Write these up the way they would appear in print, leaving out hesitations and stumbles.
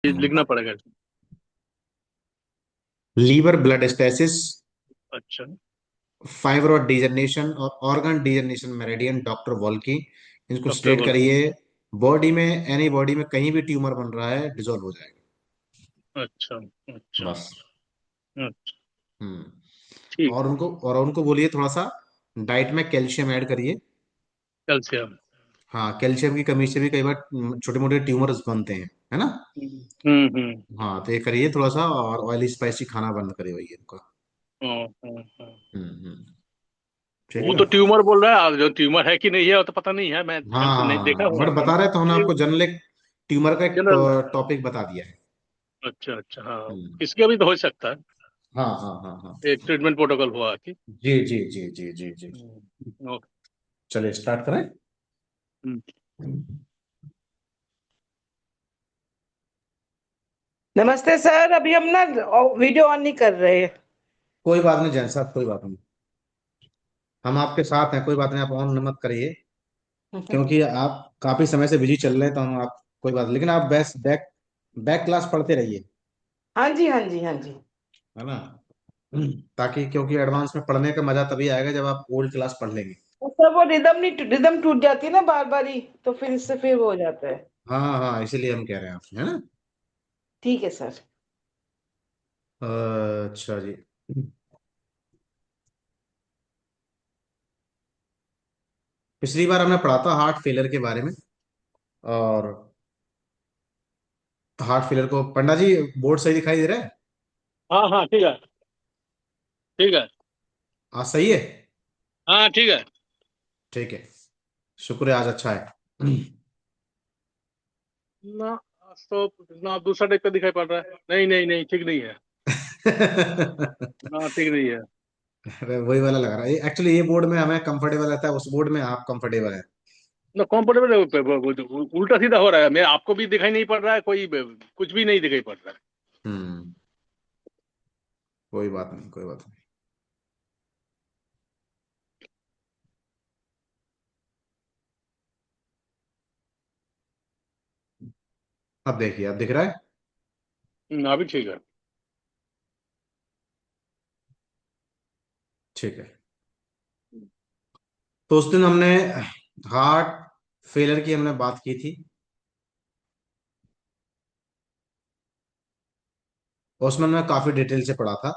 ये लिखना पड़ेगा। लीवर ब्लड स्टेसिस, अच्छा। फाइब्रोड डिजनरेशन और ऑर्गन डिजनरेशन मेरेडियन, डॉक्टर वॉल्की। इनको डॉक्टर स्ट्रेट बोल के। करिए। बॉडी में, एनी बॉडी में कहीं भी ट्यूमर बन रहा है, डिसॉल्व हो जाएगा। अच्छा। अच्छा। बस। अच्छा। हम्म। ठीक। और उनको बोलिए थोड़ा सा डाइट में कैल्शियम ऐड करिए। कैल्शियम। हाँ, कैल्शियम की कमी से भी कई बार छोटे मोटे ट्यूमर्स बनते हैं, है ना। हम्म। हाँ, तो ये करिए थोड़ा सा, और ऑयली स्पाइसी खाना बंद करिए भैया इनका। हम्म। ठीक वो है। तो ट्यूमर बोल रहा है, जो ट्यूमर है कि नहीं है वो तो पता नहीं है, मैं हाँ ढंग से नहीं देखा हाँ, हुआ बट है। बता रहे तो हमने आपको जनरल एक ट्यूमर का एक जनरल। टॉपिक बता दिया है। अच्छा अच्छा, हाँ। हम्म। इसका भी तो हो सकता है। हाँ हाँ हाँ हाँ। एक ट्रीटमेंट प्रोटोकॉल हुआ कि। जी जी जी जी जी जी। ओके। चलिए स्टार्ट करें। हम्म। नमस्ते सर, अभी हम ना वीडियो ऑन नहीं कर रहे। कोई बात नहीं जैन साहब, कोई बात नहीं। हम आपके साथ हैं, कोई बात नहीं, आप ऑन मत करिए। क्योंकि आप काफी समय से बिजी चल रहे हैं, तो हम आप कोई बात नहीं, लेकिन आप बैक बैक बैक क्लास पढ़ते रहिए। हाँ जी, हाँ जी, हाँ जी। है ना। ताकि, क्योंकि एडवांस में पढ़ने का मजा तभी आएगा जब आप ओल्ड क्लास पढ़ लेंगे। तो सर वो रिदम नहीं, रिदम टूट जाती है ना बार बार ही, तो फिर इससे फिर वो हो जाता है। हाँ हाँ, इसीलिए हम कह रहे हैं आपसे, है ना। ठीक है सर। अच्छा जी। पिछली बार हमने पढ़ा था हार्ट फेलियर के बारे में। और हार्ट फेलियर को, पंडा जी बोर्ड सही दिखाई दे रहा है। हाँ हाँ, ठीक है। ठीक है। आज सही है। हाँ ठीक है। ठीक है। शुक्र है, आज अच्छा है। ना, आज तो ना दूसरा टाइप का दिखाई पड़ रहा है। नहीं नहीं नहीं, ठीक नहीं है। ना, ठीक नहीं है। अरे वही वाला लग रहा है, एक्चुअली ये बोर्ड में हमें कंफर्टेबल रहता है, उस बोर्ड में आप कंफर्टेबल है। ना कंफर्टेबल, उल्टा सीधा हो रहा है। मैं आपको भी दिखाई नहीं पड़ रहा है, कोई कुछ भी नहीं दिखाई पड़ रहा है। हम्म। कोई बात नहीं, कोई बात नहीं। अब देखिए, अब दिख रहा है। अभी ठीक है। ठीक है। तो उस दिन हमने हार्ट फेलियर की हमने बात की थी। और उसमें मैं काफी डिटेल से पढ़ा था।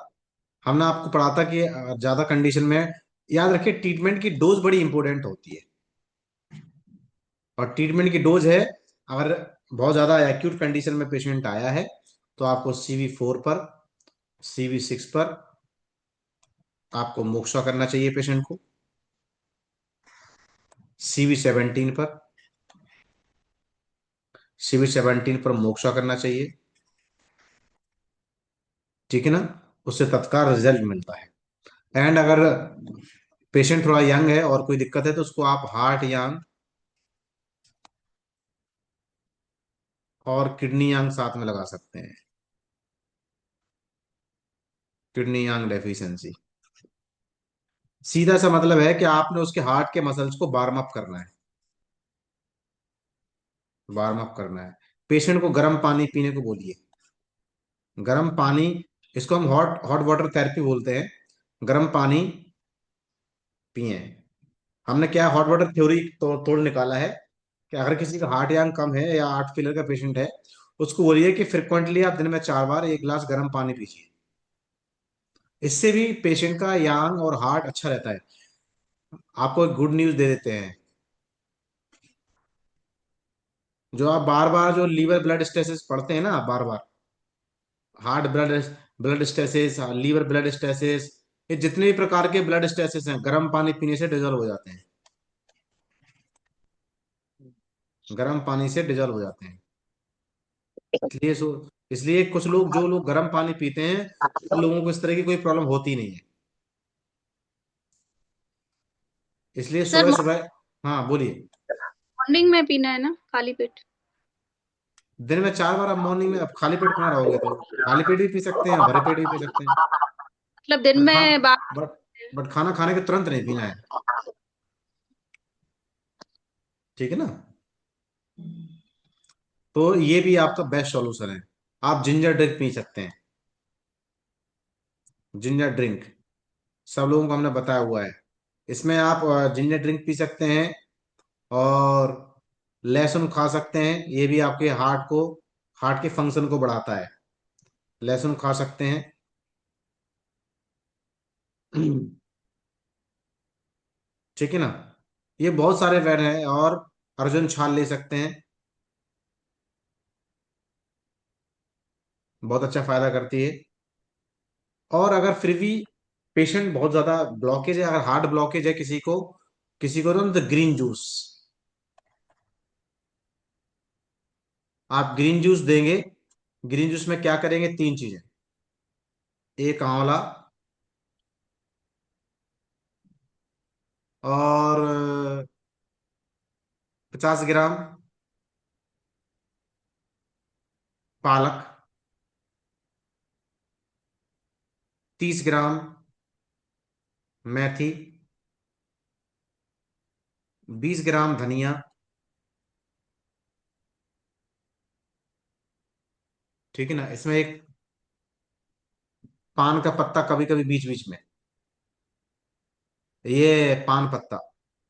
हमने आपको पढ़ा था कि ज्यादा कंडीशन में, याद रखिए, ट्रीटमेंट की डोज बड़ी इंपॉर्टेंट होती है। और ट्रीटमेंट की डोज है, अगर बहुत ज्यादा एक्यूट कंडीशन में पेशेंट आया है, तो आपको CV4 पर, CV6 पर आपको मोक्षा करना चाहिए पेशेंट को। CV17 पर, CV17 पर मोक्षा करना चाहिए। ठीक है ना। उससे तत्काल रिजल्ट मिलता है। एंड अगर पेशेंट थोड़ा यंग है और कोई दिक्कत है, तो उसको आप हार्ट यांग और किडनी यांग साथ में लगा सकते हैं। किडनी यांग डेफिशिएंसी, सीधा सा मतलब है कि आपने उसके हार्ट के मसल्स को वार्म अप करना है। वार्म अप करना है। पेशेंट को गर्म पानी पीने को बोलिए। गर्म पानी, इसको हम हॉट हॉट वाटर थेरेपी बोलते हैं। गर्म पानी पिए। हमने क्या हॉट वाटर थ्योरी तोड़ निकाला है, कि अगर किसी का हार्ट यांग कम है या हार्ट फेलियर का पेशेंट है, उसको बोलिए कि फ्रिक्वेंटली आप दिन में 4 बार 1 गिलास गर्म पानी पीजिए। इससे भी पेशेंट का यांग और हार्ट अच्छा रहता है। आपको एक गुड न्यूज दे देते हैं। जो आप बार बार जो लीवर ब्लड स्टेसिस पढ़ते हैं ना, बार बार heart blood blood stasis, liver blood stasis, ये जितने भी प्रकार के ब्लड स्टेसिस हैं, गर्म पानी पीने से डिजॉल्व हो जाते हैं। गर्म पानी से डिजॉल्व हो जाते हैं। इसलिए इसलिए कुछ लोग, जो लोग गर्म पानी पीते हैं, उन लोगों को इस तरह की कोई प्रॉब्लम होती नहीं है। इसलिए सर सुबह सुबह, हाँ बोलिए। मॉर्निंग में पीना है ना खाली पेट? दिन में 4 बार, आप मॉर्निंग में, अब खाली पेट कहाँ रहोगे, तो खाली पेट भी पी सकते हैं, भरे पेट भी पी सकते हैं। मतलब दिन बट खा में बार। बट बट खाना खाने के तुरंत नहीं पीना है। ठीक है ना। तो ये भी आपका बेस्ट सॉल्यूशन है। आप जिंजर ड्रिंक पी सकते हैं। जिंजर ड्रिंक सब लोगों को हमने बताया हुआ है। इसमें आप जिंजर ड्रिंक पी सकते हैं, और लहसुन खा सकते हैं। ये भी आपके हार्ट के फंक्शन को बढ़ाता है। लहसुन खा सकते हैं। ठीक है ना। ये बहुत सारे वैन हैं, और अर्जुन छाल ले सकते हैं, बहुत अच्छा फायदा करती है। और अगर फिर भी पेशेंट बहुत ज्यादा ब्लॉकेज है, अगर हार्ट ब्लॉकेज है किसी को तो ग्रीन जूस, आप ग्रीन जूस देंगे। ग्रीन जूस में क्या करेंगे, तीन चीजें। एक आंवला, और 50 ग्राम पालक, 30 ग्राम मेथी, 20 ग्राम धनिया। ठीक है ना। इसमें एक पान का पत्ता कभी कभी बीच बीच में, ये पान पत्ता,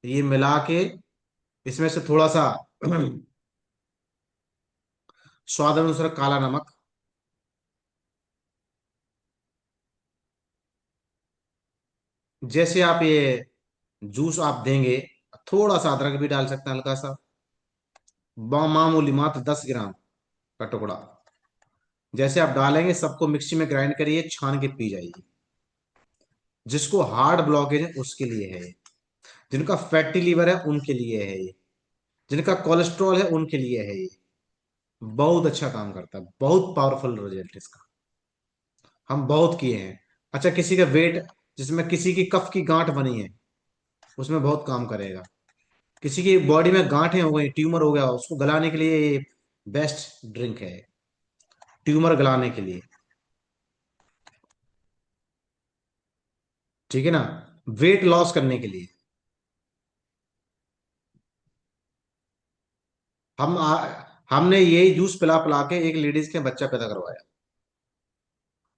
ये मिला के इसमें से थोड़ा सा स्वाद अनुसार काला नमक। जैसे आप ये जूस आप देंगे, थोड़ा सा अदरक भी डाल सकते हैं, हल्का सा, मामूली, मात्र 10 ग्राम का टुकड़ा। जैसे आप डालेंगे, सबको मिक्सी में ग्राइंड करिए, छान के पी जाइए। जिसको हार्ट ब्लॉकेज है उसके लिए है ये। जिनका फैटी लीवर है उनके लिए है ये। जिनका कोलेस्ट्रॉल है उनके लिए है ये। बहुत अच्छा काम करता है, बहुत पावरफुल रिजल्ट इसका, हम बहुत किए हैं। अच्छा, किसी का वेट, जिसमें किसी की कफ की गांठ बनी है, उसमें बहुत काम करेगा। किसी की बॉडी में गांठें हो गई, ट्यूमर हो गया, उसको गलाने के लिए ये बेस्ट ड्रिंक है, ट्यूमर गलाने के लिए। ठीक है ना। वेट लॉस करने के लिए। हम हमने यही जूस पिला पिला के एक लेडीज के बच्चा पैदा करवाया।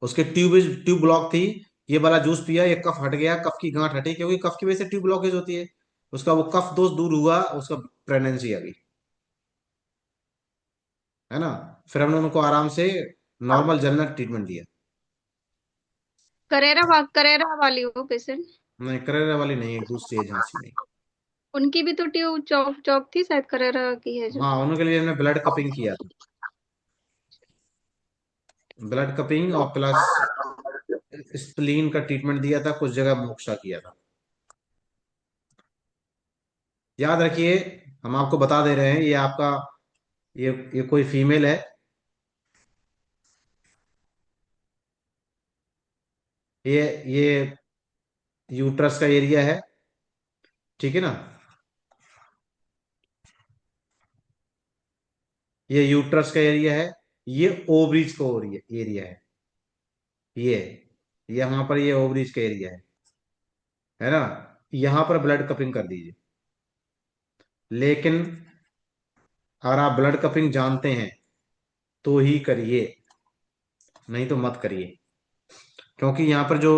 उसके ट्यूब ब्लॉक थी, ये वाला जूस पिया, ये कफ हट गया, कफ की गांठ हटी, क्योंकि कफ की वजह से ट्यूब ब्लॉकेज होती है। उसका वो कफ दोष दूर हुआ, उसका प्रेगनेंसी आ गई, है ना। फिर हमने उनको आराम से नॉर्मल जनरल ट्रीटमेंट दिया। करेरा वाली हो पेशेंट? नहीं, करेरा वाली नहीं, एक दूसरी है, झांसी में। उनकी भी तो ट्यूब चौक चौक थी शायद, करेरा की है जो। हाँ, उनके लिए हमने ब्लड कपिंग किया था। ब्लड कपिंग और प्लस स्प्लीन का ट्रीटमेंट दिया था, कुछ जगह मोक्षा किया था। याद रखिए, हम आपको बता दे रहे हैं, ये आपका, ये कोई फीमेल है। ये यूट्रस का एरिया है। ठीक है ना। ये यूट्रस का एरिया है। ये ओवरीज का एरिया है। ये ये वहां पर ये ओवरीज का एरिया है ना। यहाँ पर ब्लड कपिंग कर दीजिए। लेकिन अगर आप ब्लड कपिंग जानते हैं तो ही करिए, नहीं तो मत करिए। क्योंकि यहाँ पर जो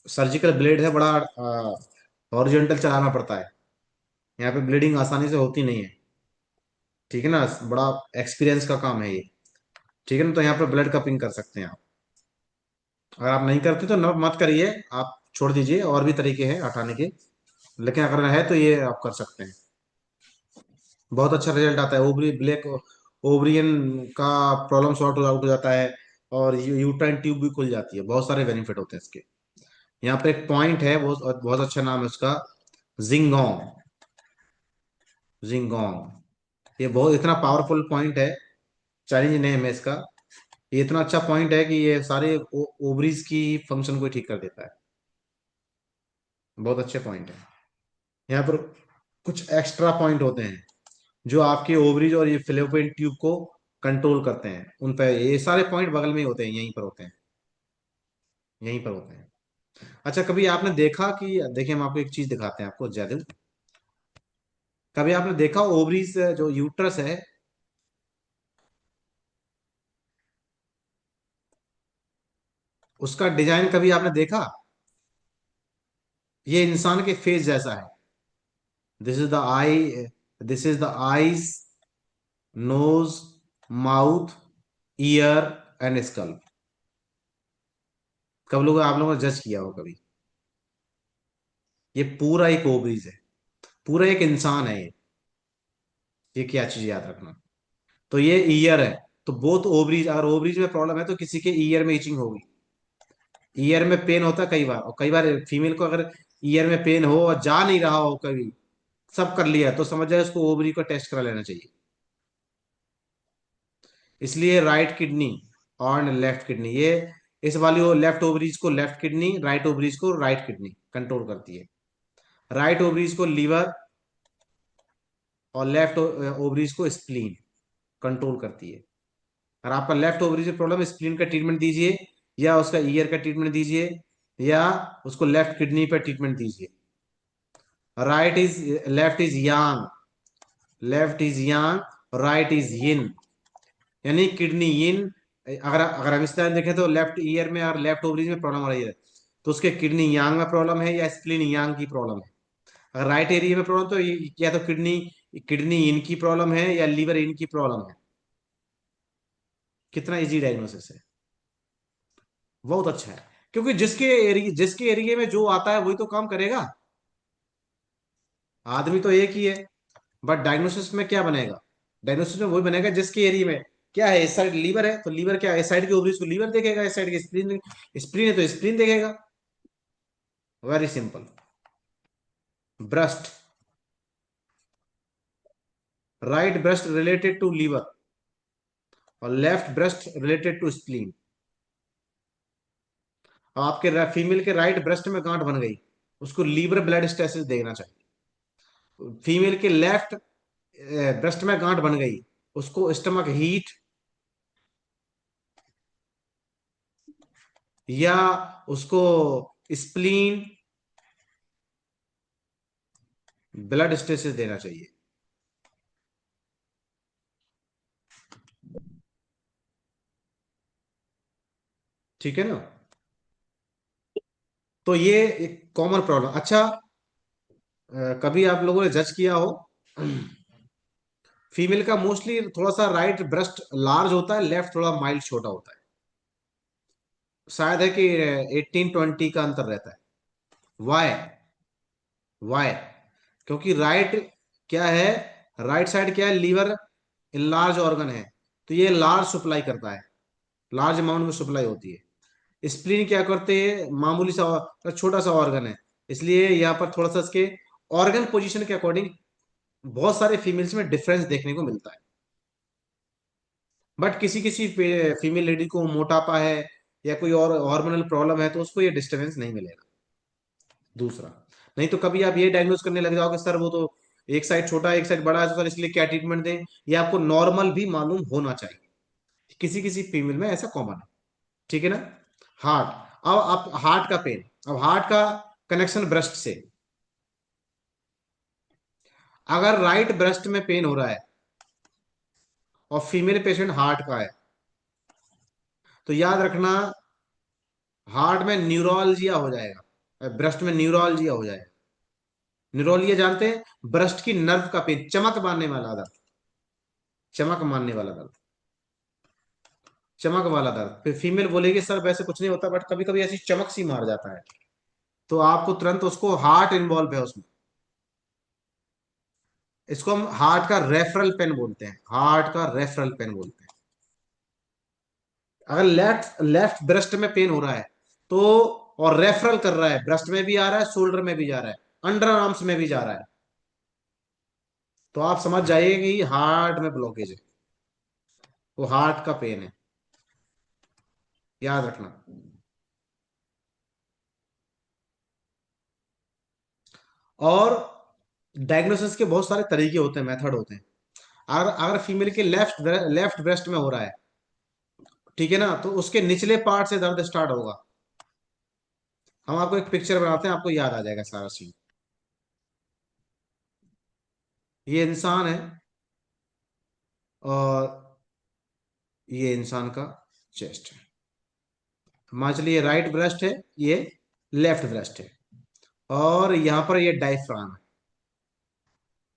सर्जिकल ब्लेड है, बड़ा हॉरिजॉन्टल चलाना पड़ता है। यहाँ पे ब्लीडिंग आसानी से होती नहीं है। ठीक है ना। बड़ा एक्सपीरियंस का काम है ये। ठीक है ना। तो यहाँ पर ब्लड कपिंग कर सकते हैं आप। अगर आप नहीं करते तो मत करिए, आप छोड़ दीजिए, और भी तरीके हैं हटाने के। लेकिन अगर है तो ये आप कर सकते हैं। बहुत अच्छा रिजल्ट आता है। ब्लैक ओवरियन का प्रॉब्लम सॉर्ट आउट हो जाता है, और यूट्राइन ट्यूब भी खुल जाती है। बहुत सारे बेनिफिट होते हैं इसके। यहाँ पे एक पॉइंट है, बहुत बहुत अच्छा नाम है उसका, जिंगोंग। जिंगोंग, ये बहुत इतना पावरफुल पॉइंट है, चाइनीज नेम है इसका। ये इतना अच्छा पॉइंट है कि ये सारे ओवरीज की फंक्शन को ठीक कर देता है। बहुत अच्छे पॉइंट है। यहाँ पर कुछ एक्स्ट्रा पॉइंट होते हैं जो आपके ओवरीज और ये फिलोपियन ट्यूब को कंट्रोल करते हैं। उन पर ये सारे पॉइंट बगल में ही होते हैं, यहीं पर होते हैं, यहीं पर होते हैं। अच्छा, कभी आपने देखा कि, देखिए हम आपको एक चीज दिखाते हैं आपको ज्यादा। कभी आपने देखा ओवरीज जो यूट्रस है, उसका डिजाइन कभी आपने देखा? ये इंसान के फेस जैसा है। This is the eye, this is the eyes, nose, mouth, ear and skull. कब लोग आप लोगों ने जज किया हो कभी? ये पूरा एक ओवरीज है, पूरा एक इंसान है ये क्या चीज याद रखना। तो ये ईयर है, तो बोथ ओवरीज, अगर ओवरीज में प्रॉब्लम है तो किसी के ईयर में इचिंग होगी। ईयर में पेन होता है कई बार, और कई बार फीमेल को अगर ईयर में पेन हो और जा नहीं रहा हो कभी, सब कर लिया, तो समझ जाए उसको ओवरी का टेस्ट करा लेना चाहिए। इसलिए राइट किडनी और लेफ्ट किडनी, ये इस वाली वो लेफ्ट ओवरीज को लेफ्ट किडनी, राइट ओवरीज को राइट किडनी कंट्रोल करती है। राइट ओवरीज को लीवर और लेफ्ट ओवरीज को स्प्लीन कंट्रोल करती है। अगर आपका लेफ्ट ओवरीज में प्रॉब्लम है, स्प्लीन का ट्रीटमेंट दीजिए, या उसका ईयर का ट्रीटमेंट दीजिए, या उसको लेफ्ट किडनी पर ट्रीटमेंट दीजिए। Right is, left is Yang, left is Yang, right is यिन, यानी किडनी यिन। अगर अगर हम इस तरह देखें तो लेफ्ट ईयर में और लेफ्ट ओवरीज में प्रॉब्लम आ रही है, तो उसके किडनी यांग में प्रॉब्लम है या स्प्लीन यांग की प्रॉब्लम है। अगर राइट एरिया में प्रॉब्लम, तो या तो किडनी किडनी इनकी प्रॉब्लम है या लीवर इनकी प्रॉब्लम है। कितना इजी डायग्नोसिस है, बहुत अच्छा है। क्योंकि जिसके एरिया में जो आता है वही तो काम करेगा। आदमी तो एक ही है, बट डायग्नोसिस में क्या बनेगा? डायग्नोसिस में वही बनेगा जिसके एरिया में क्या है। इस साइड लीवर है तो लीवर क्या है, इस साइड की ओवरीज को लीवर देखेगा, इस साइड की स्प्लीन, स्प्लीन है तो स्प्लीन देखेगा। Very simple. Breast, right breast related to liver और left breast related to spleen. अब आपके फीमेल के राइट ब्रेस्ट में गांठ बन गई, उसको लीवर ब्लड स्टेसिस देखना चाहिए। फीमेल के लेफ्ट ब्रेस्ट में गांठ बन गई, उसको स्टमक हीट, या उसको स्प्लीन ब्लड स्टेसिस देना चाहिए। ठीक है ना? तो ये एक कॉमन प्रॉब्लम। अच्छा, कभी आप लोगों ने जज किया हो, फीमेल का मोस्टली थोड़ा सा राइट ब्रेस्ट लार्ज होता है, लेफ्ट थोड़ा माइल्ड छोटा होता है। शायद है कि 18-20 का अंतर रहता है। वाई? वाई? क्योंकि राइट क्या है, राइट साइड क्या है, लीवर लार्ज ऑर्गन है, तो ये लार्ज सप्लाई करता है, लार्ज अमाउंट में सप्लाई होती है। स्प्लीन क्या करते हैं, मामूली सा छोटा सा ऑर्गन है, इसलिए यहाँ पर थोड़ा सा इसके ऑर्गन पोजीशन के अकॉर्डिंग बहुत सारे फीमेल्स में डिफरेंस देखने को मिलता है। बट किसी किसी फीमेल लेडी को मोटापा है या कोई और हार्मोनल प्रॉब्लम है तो उसको ये डिस्टर्बेंस नहीं मिलेगा। दूसरा, नहीं तो कभी आप ये डायग्नोज करने लग जाओगे सर वो तो एक साइड छोटा है एक साइड बड़ा है, तो सर इसलिए क्या ट्रीटमेंट दें। ये आपको नॉर्मल भी मालूम होना चाहिए, किसी किसी फीमेल में ऐसा कॉमन है। ठीक है ना? हार्ट, अब आप हार्ट का पेन, अब हार्ट का कनेक्शन ब्रेस्ट से। अगर राइट ब्रेस्ट में पेन हो रहा है और फीमेल पेशेंट हार्ट का है, तो याद रखना हार्ट में न्यूरोलजिया हो जाएगा, ब्रेस्ट में न्यूरोलजिया हो जाएगा। न्यूरोलजिया जानते हैं, ब्रेस्ट की नर्व का पेन, चमक मारने वाला दर्द, चमक मारने वाला दर्द, चमक वाला दर्द। फिर फीमेल बोलेगी सर वैसे कुछ नहीं होता, बट कभी कभी ऐसी चमक सी मार जाता है, तो आपको तुरंत उसको हार्ट इन्वॉल्व है उसमें। इसको हम हार्ट का रेफरल पेन बोलते हैं, हार्ट का रेफरल पेन बोलते हैं। अगर लेफ्ट लेफ्ट ब्रेस्ट में पेन हो रहा है तो, और रेफरल कर रहा है, ब्रेस्ट में भी आ रहा है, शोल्डर में भी जा रहा है, अंडर आर्म्स में भी जा रहा है, तो आप समझ जाइए कि हार्ट में ब्लॉकेज है, वो हार्ट का पेन है। याद रखना। और डायग्नोसिस के बहुत सारे तरीके होते हैं, मेथड होते हैं। अगर अगर फीमेल के लेफ्ट लेफ्ट ब्रेस्ट में हो रहा है, ठीक है ना, तो उसके निचले पार्ट से दर्द स्टार्ट होगा। हम आपको एक पिक्चर बनाते हैं, आपको याद आ जाएगा सारा सीन। ये इंसान है और ये इंसान का चेस्ट है। मान चलिए राइट ब्रेस्ट है, ये लेफ्ट ब्रेस्ट है, और यहां पर ये डायफ्राम है,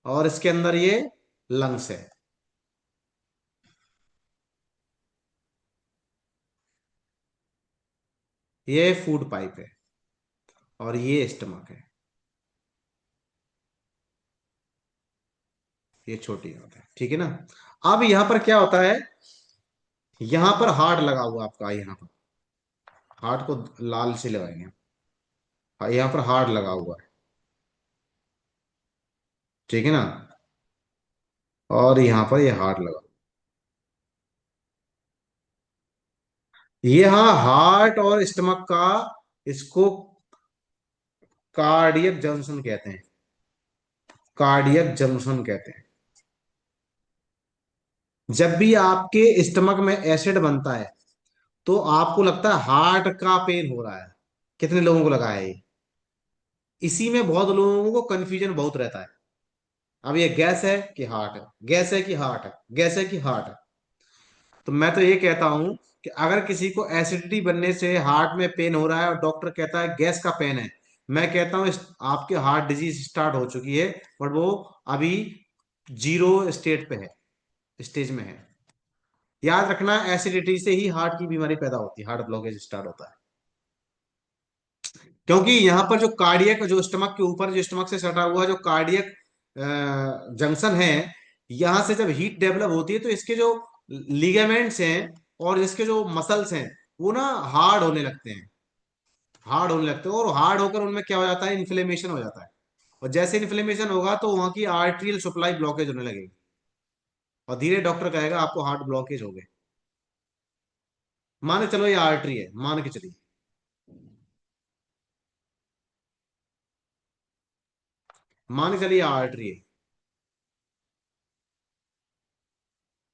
और इसके अंदर ये लंग्स है। ये फूड पाइप है, और ये स्टमक है। ये छोटी होता है, ठीक है ना। अब यहां पर क्या होता है, यहां पर हार्ट लगा हुआ आपका, यहां पर हार्ट को लाल से लगाएंगे। हाँ, यहां पर हार्ट लगा हुआ है, ठीक है ना, और यहां पर ये हार्ट लगा। ये हाँ हार्ट और स्टमक का, इसको कार्डियक जंक्शन कहते हैं, कार्डियक जंक्शन कहते हैं। जब भी आपके स्टमक में एसिड बनता है तो आपको लगता है हार्ट का पेन हो रहा है। कितने लोगों को लगा है ये? इसी में बहुत लोगों को कंफ्यूजन बहुत रहता है। अब ये गैस है कि हार्ट है, गैस है कि हार्ट है, गैस है कि हार्ट है। तो मैं तो ये कहता हूं कि अगर किसी को एसिडिटी बनने से हार्ट में पेन हो रहा है और डॉक्टर कहता है गैस का पेन है, मैं कहता हूं आपके हार्ट डिजीज स्टार्ट हो चुकी है, बट वो अभी जीरो स्टेट पे है, स्टेज में है। याद रखना, एसिडिटी से ही हार्ट की बीमारी पैदा होती है, हार्ट ब्लॉकेज स्टार्ट होता है। क्योंकि यहाँ पर जो कार्डियक, जो स्टमक के ऊपर, जो स्टमक से सटा हुआ जो कार्डियक जंक्शन है, यहां से जब हीट डेवलप होती है तो इसके जो लिगामेंट्स हैं और इसके जो मसल्स हैं वो ना हार्ड होने लगते हैं, हार्ड होने लगते हैं, और हार्ड होकर उनमें क्या हो जाता है, इन्फ्लेमेशन हो जाता है। और जैसे इन्फ्लेमेशन होगा तो वहां की आर्टरियल सप्लाई ब्लॉकेज होने लगेगी, और धीरे डॉक्टर कहेगा आपको हार्ट ब्लॉकेज हो गए। मान के चलो ये आर्टरी है, मान के चलिए, मान के चलिए आर्टरी है,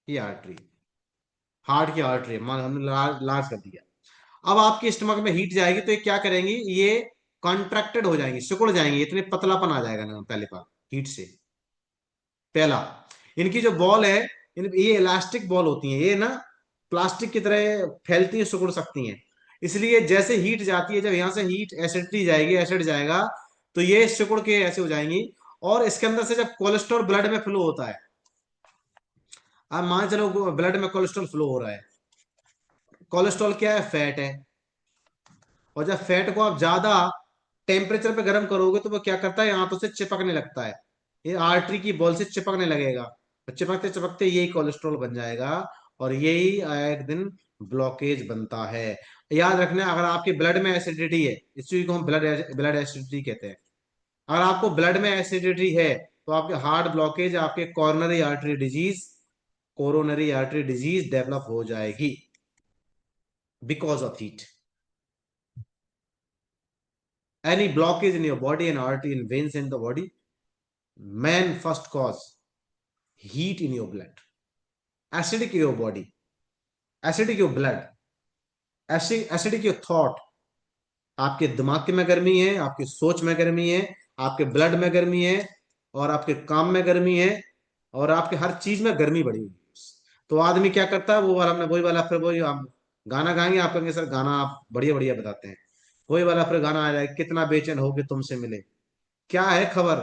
ये आर्टरी, हार्ट की आर्टरी है, मान हमने लार्ज कर दिया। अब आपके स्टमक में हीट जाएगी तो ये क्या करेंगी, ये कॉन्ट्रैक्टेड हो जाएंगी, सिकुड़ जाएंगी, इतने पतलापन आ जाएगा ना पहले बार हीट से। पहला, इनकी जो बॉल है, ये इलास्टिक बॉल होती है, ये ना प्लास्टिक की तरह फैलती है, सिकुड़ सकती हैं। इसलिए जैसे हीट जाती है, जब यहां से हीट एसिडिटी जाएगी, एसिड जाएगा, तो ये सिकुड़ के ऐसे हो जाएंगी। और इसके अंदर से जब कोलेस्ट्रॉल ब्लड में फ्लो होता है, अब मान चलो ब्लड में कोलेस्ट्रॉल फ्लो हो रहा है, कोलेस्ट्रॉल क्या है, फैट है। और जब फैट को आप ज्यादा टेम्परेचर पे गर्म करोगे तो वो क्या करता है, आंतों से चिपकने लगता है, ये आर्टरी की बॉल से चिपकने लगेगा, और चिपकते चिपकते यही कोलेस्ट्रॉल बन जाएगा, और यही एक दिन ब्लॉकेज बनता है। याद रखना, अगर आपके ब्लड में एसिडिटी है, इस चीज को हम ब्लड ब्लड एसिडिटी कहते हैं। अगर आपको ब्लड में एसिडिटी है तो आपके हार्ट ब्लॉकेज, आपके कोरोनरी आर्टरी डिजीज डेवलप हो जाएगी, because of heat. Any blockage in your body and artery and veins in the body, main first cause, heat in your blood, acidic in your body, acidic your blood, acidic your thought। आपके दिमाग के में गर्मी है, आपकी सोच में गर्मी है, आपके ब्लड में गर्मी है, और आपके काम में गर्मी है, और आपके हर चीज में गर्मी बढ़ी हुई है। तो आदमी क्या करता है, वो वाला, हमने वही वाला, फिर वही हम गाना गाएंगे, आप कहेंगे सर गाना आप बढ़िया बढ़िया बताते हैं, वही वाला फिर गाना आ जाएगा, कितना बेचैन हो के तुमसे मिले, क्या है खबर।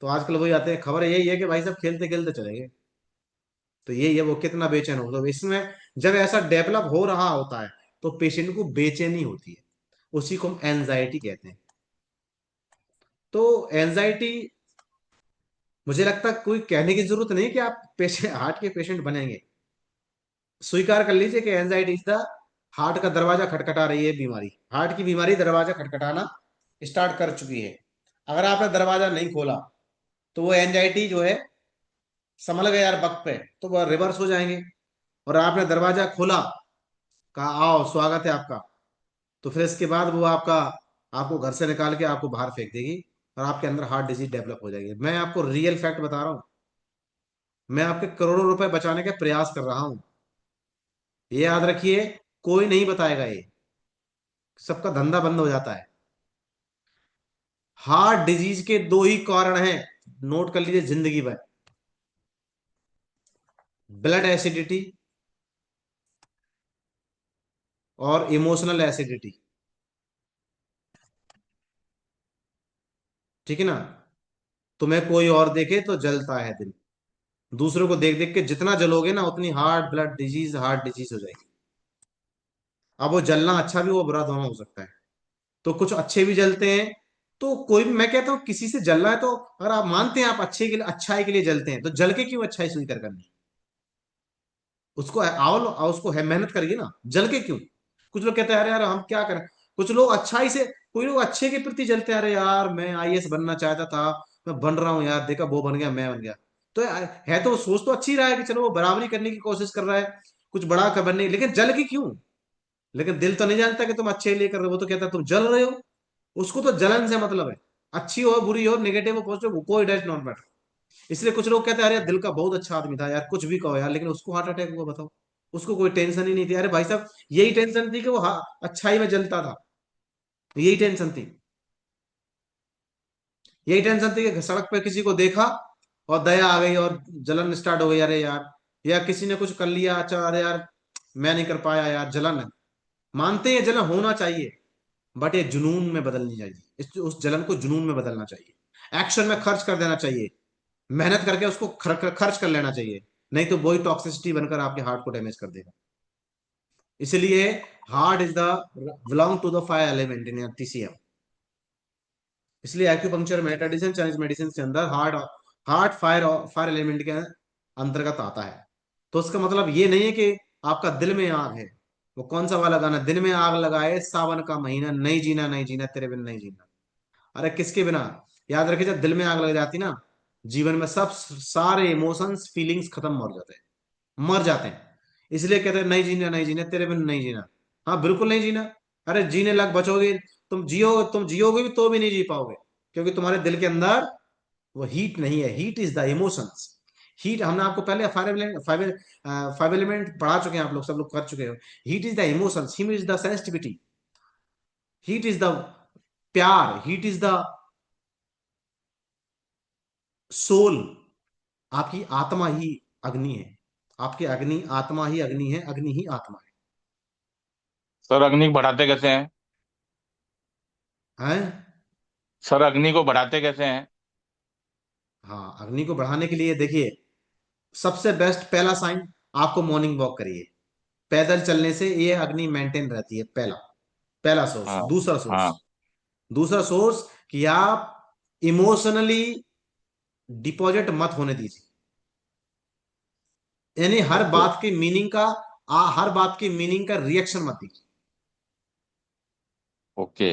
तो आजकल वही आते हैं, खबर यही है कि भाई सब खेलते खेलते चले गए। तो यही है, वो कितना बेचैन हो, तो इसमें जब ऐसा डेवलप हो रहा होता है तो पेशेंट को बेचैनी होती है, उसी को हम एंजाइटी कहते हैं। तो एंजाइटी, मुझे लगता है कोई कहने की जरूरत नहीं कि आप पेशेंट, हार्ट के पेशेंट बनेंगे। स्वीकार कर लीजिए कि एंजाइटी इज द, हार्ट का दरवाजा खटखटा रही है बीमारी, हार्ट की बीमारी दरवाजा खटखटाना स्टार्ट कर चुकी है। अगर आपने दरवाजा नहीं खोला तो वो एंजाइटी जो है, संभल गए यार वक्त पे, तो वह रिवर्स हो जाएंगे। और आपने दरवाजा खोला, कहा आओ स्वागत है आपका, तो फिर इसके बाद वो आपका, आपको घर से निकाल के आपको बाहर फेंक देगी, और आपके अंदर हार्ट डिजीज डेवलप हो जाएगी। मैं आपको रियल फैक्ट बता रहा हूँ, मैं आपके करोड़ों रुपए बचाने का प्रयास कर रहा हूँ, ये याद रखिए। कोई नहीं बताएगा ये, सबका धंधा बंद हो जाता है। हार्ट डिजीज के दो ही कारण हैं, नोट कर लीजिए जिंदगी भर, ब्लड एसिडिटी और इमोशनल एसिडिटी। ठीक है ना। तुम्हें कोई और देखे तो जलता है दिल। दूसरों को देख देख के जितना जलोगे ना, उतनी हार्ट डिजीज हो जाएगी। अब वो जलना अच्छा भी वो बुरा दोनों हो सकता है। तो कुछ अच्छे भी जलते हैं। तो कोई भी, मैं कहता हूँ किसी से जलना है तो अगर आप मानते हैं आप अच्छे के लिए, अच्छाई के लिए जलते हैं, तो जल के क्यों अच्छाई स्वीकार करनी। उसको आओ उसको है मेहनत करिए ना, जल के क्यों। कुछ लोग कहते हैं अरे यार हम क्या करें। कुछ लोग अच्छाई से, कोई लोग अच्छे के प्रति जलते हैं, अरे यार मैं आईएएस बनना चाहता था, मैं बन रहा हूँ यार, देखा वो बन गया मैं बन गया। तो है तो सोच तो अच्छी रहा है कि चलो वो बराबरी करने की कोशिश कर रहा है, कुछ बड़ा कर बनने, लेकिन जल की क्यों। लेकिन दिल तो नहीं जानता कि तुम अच्छे लिए कर रहे हो, वो तो कहता है तुम जल रहे हो। उसको तो जलन से मतलब है, अच्छी हो बुरी हो, नेगेटिव हो पॉजिटिव, कोई डज नॉट मैटर। इसलिए कुछ लोग कहते हैं अरे दिल का बहुत अच्छा आदमी था यार, कुछ भी कहो यार, लेकिन उसको हार्ट अटैक हुआ बताओ। उसको कोई टेंशन ही नहीं थी। अरे भाई साहब, यही टेंशन थी कि वो अच्छाई में जलता था। यही टेंशन थी। यही टेंशन थी कि सड़क पे किसी को देखा और दया आ गई और जलन स्टार्ट हो गई, अरे यार। या किसी ने कुछ कर लिया, अच्छा अरे यार मैं नहीं कर पाया यार, जलन है। मानते हैं जलन होना चाहिए, बट ये जुनून में बदलनी चाहिए। उस जलन को जुनून में बदलना चाहिए, एक्शन में खर्च कर देना चाहिए, मेहनत करके उसको खर्च कर लेना चाहिए। नहीं तो वही टॉक्सिसिटी बनकर आपके हार्ट को डैमेज कर देगा। इसलिए heart is the belong to the fire element in TCM. इसलिए एक्यूपंक्चर में, ट्रेडिशनल चाइनीज मेडिसिन के अंदर heart heart fire fire element के अंतर्गत आता है। तो उसका मतलब ये नहीं है कि आपका दिल में आग है। वो कौन सा वाला गाना, दिन में आग लगाए सावन का महीना, नहीं जीना नहीं जीना तेरे बिन नहीं जीना। अरे किसके बिना। याद रखिए, जब दिल में आग लग जाती ना, जीवन में सब सारे इमोशंस फीलिंग्स खत्म हो जाते हैं, मर जाते हैं। इसलिए कहते हैं नहीं जीना नहीं जीना तेरे बिन नहीं जीना। हाँ बिल्कुल नहीं जीना। अरे जीने लग बचोगे, तुम जियोगे भी तो भी नहीं जी पाओगे, क्योंकि तुम्हारे दिल के अंदर वो हीट नहीं है। Heat is the emotions. Heat हमने आपको पहले फाइव एलिमेंट पढ़ा चुके हैं, आप लोग सब लोग कर चुके हो। Heat is the emotions, heat is the sensitivity, heat is the प्यार, हीट इज द सोल। आपकी आत्मा ही अग्नि है। आपकी अग्नि आत्मा ही अग्नि है, अग्नि ही आत्मा सर अग्नि को बढ़ाते कैसे हैं? है। सर अग्नि को बढ़ाते कैसे हैं? हाँ, अग्नि को बढ़ाने के लिए देखिए, सबसे बेस्ट पहला साइन, आपको मॉर्निंग वॉक करिए। पैदल चलने से ये अग्नि मेंटेन रहती है, पहला पहला सोर्स। हाँ। दूसरा सोर्स, हाँ। दूसरा सोर्स कि आप इमोशनली डिपॉजिट मत होने दीजिए। यानी ओके। हर बात की मीनिंग का रिएक्शन मत दीजिए। ओके।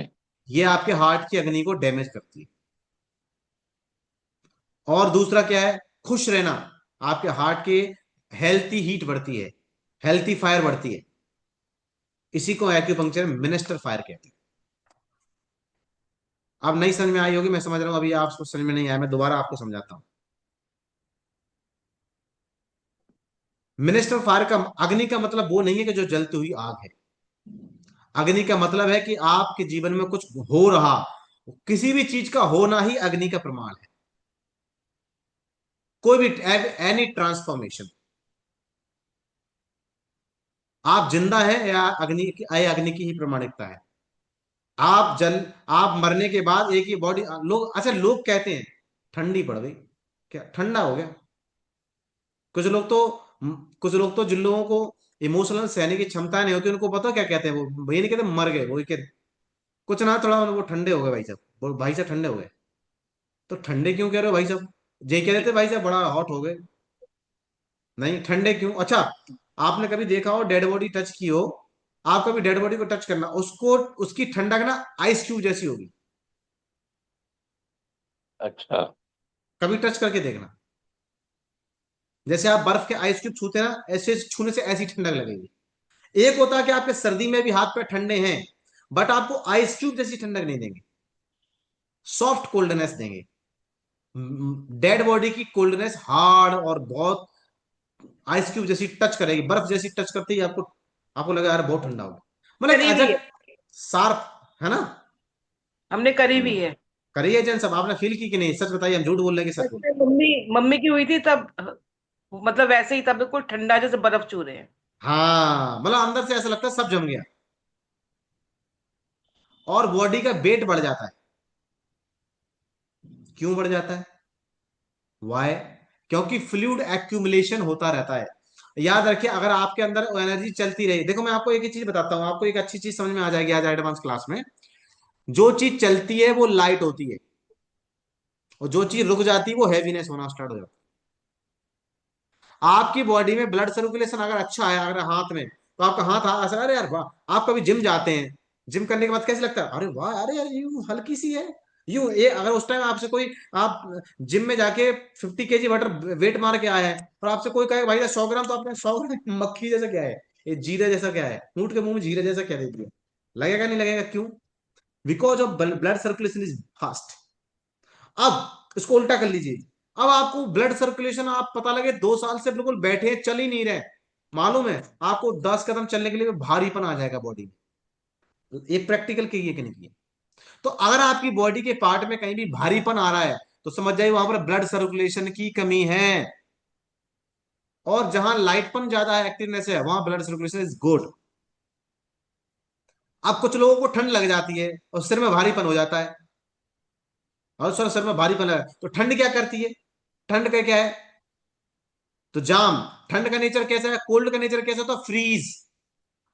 ये आपके हार्ट की अग्नि को डैमेज करती है। और दूसरा क्या है, खुश रहना। आपके हार्ट के हेल्थी हीट बढ़ती है, हेल्थी फायर बढ़ती है। इसी को एक्यूपंक्चर मिनिस्टर फायर कहते हैं। अब नहीं समझ में आई होगी, मैं समझ रहा हूं, अभी आपको समझ में नहीं आया, मैं दोबारा आपको समझाता हूं। मिनिस्टर फायर का, अग्नि का मतलब वो नहीं है कि जो जलती हुई आग है। अग्नि का मतलब है कि आपके जीवन में कुछ हो रहा, किसी भी चीज का होना ही अग्नि का प्रमाण है। कोई भी एनी ट्रांसफॉर्मेशन, आप जिंदा है या अग्नि की ही प्रमाणिकता है। आप जल आप मरने के बाद एक ही बॉडी, लोग अच्छा लोग कहते हैं ठंडी पड़ गई, क्या ठंडा हो गया। कुछ लोग तो कुछ लोग तो जिन लोगों को इमोशनल सहने की क्षमता नहीं होती, उनको पता क्या कहते हैं, वो ये नहीं कहते मर गए, वो कहते कुछ ना थोड़ा वो ठंडे हो गए भाई साहब, वो भाई साहब ठंडे हो गए। तो ठंडे क्यों कह रहे हो भाई साहब, ये कह रहे थे भाई साहब बड़ा हॉट हो गए। नहीं, ठंडे क्यों। अच्छा, आपने कभी देखा हो डेड बॉडी टच की हो, आप कभी डेड बॉडी को टच करना, उसको उसकी ठंडक ना आइस क्यूब जैसी होगी। अच्छा। कभी टच करके देखना, जैसे आप बर्फ के आइस क्यूब छूते हैं ना, ऐसे छूने से ऐसी ठंडक लगेगी। एक होता है कि आपके सर्दी में भी हाथ पैर ठंडे हैं, बट आपको आइस क्यूब जैसी ठंडक नहीं देंगे, सॉफ्ट कोल्डनेस देंगे। डेड बॉडी की कोल्डनेस हार्ड और बहुत आइस क्यूब जैसी टच करेगी, बर्फ जैसी टच करते ही आपको आपको लगा यार बहुत ठंडा हो गया, मतलब एक करी भी अजब है, शार्प, है ना। हमने करी भी हम्म। है। करिए जैन सब, आपने फील की कि नहीं, सच बताइए, हम झूठ बोल रहे हैं कि सच बोल वैसे मम्मी मम्मी की हुई थी तब, मतलब वैसे ही तब बिल्कुल ठंडा जैसे बर्फ चू रहे हैं। रहे हैं? हाँ, मतलब अंदर से ऐसा लगता है सब जम गया। और बॉडी का वेट बढ़ जाता है। क्यों बढ़ जाता है? वाई? क्योंकि फ्लूइड एक्यूमुलेशन होता रहता है। याद रखिए, अगर आपके अंदर एनर्जी चलती रही, देखो मैं आपको एक ही चीज बताता हूं, आपको एक अच्छी चीज समझ में आ जाएगी आज एडवांस क्लास में। जो चीज चलती है वो लाइट होती है, और जो चीज रुक जाती है वो हैवीनेस होना स्टार्ट हो जाता है। आपकी बॉडी में ब्लड सर्कुलेशन अगर अच्छा है, अगर हाथ में, तो आपका हाथ ऐसा, अरे यार वाह, आप कभी जिम जाते हैं, जिम करने के बाद कैसे लगता है, अरे वाह, अरे यार यू हल्की सी है, यू ये, अगर उस टाइम आपसे कोई, आप जिम में जाके 50 kg वाटर वेट मार के आए हैं, और आपसे कोई कहे भाई 100 ग्राम, तो आपने 100 ग्राम मक्खी जैसा क्या है, ये जीरे जैसा क्या है, ऊंट के मुंह में जीरे जैसा क्या दे दिया, लगेगा नहीं लगेगा? क्यों? Because of blood circulation is fast. अब इसको उल्टा कर लीजिए। अब आपको ब्लड सर्कुलेशन, आप पता लगे 2 साल से बिल्कुल बैठे हैं, चल ही नहीं रहे, मालूम है आपको 10 कदम चलने के लिए भारीपन आ जाएगा बॉडी में। ये प्रैक्टिकल किए कि नहीं किए? तो अगर आपकी बॉडी के पार्ट में कहीं भी भारीपन आ रहा है, तो समझ जाइए वहां पर ब्लड सर्कुलेशन की कमी है। और जहां लाइटपन ज्यादा है, एक्टिवनेस है, वहां ब्लड सर्कुलेशन इज गुड। अब कुछ लोगों को ठंड लग जाती है और सिर में भारीपन हो जाता है, और सर में भारीपन है, तो ठंड क्या करती है? ठंड का क्या है? तो जाम। ठंड का नेचर कैसा है? कोल्ड का नेचर कैसा होता है? फ्रीज।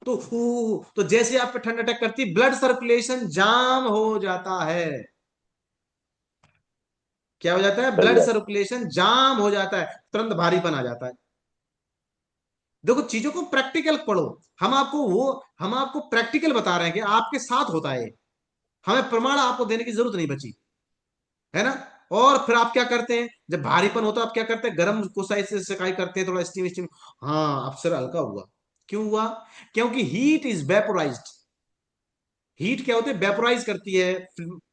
तो जैसे आप पे ठंड अटैक करती, ब्लड सर्कुलेशन जाम हो जाता है। क्या हो जाता है? सही ब्लड बात। सर्कुलेशन जाम हो जाता है, तुरंत भारीपन आ जाता है। देखो, चीजों को प्रैक्टिकल पढ़ो। हम आपको प्रैक्टिकल बता रहे हैं कि आपके साथ होता है। हमें प्रमाण आपको देने की जरूरत नहीं बची, है ना? और फिर आप क्या करते हैं, जब भारीपन होता है आप क्या करते हैं? गर्म कोसाई से सिकाई करते हैं, थोड़ा स्टीम स्टीम। हाँ, अब सिर हल्का हुआ। क्यों हुआ? क्योंकि हीट इज वेपोराइज्ड। हीट क्या होती है? वेपोराइज करती है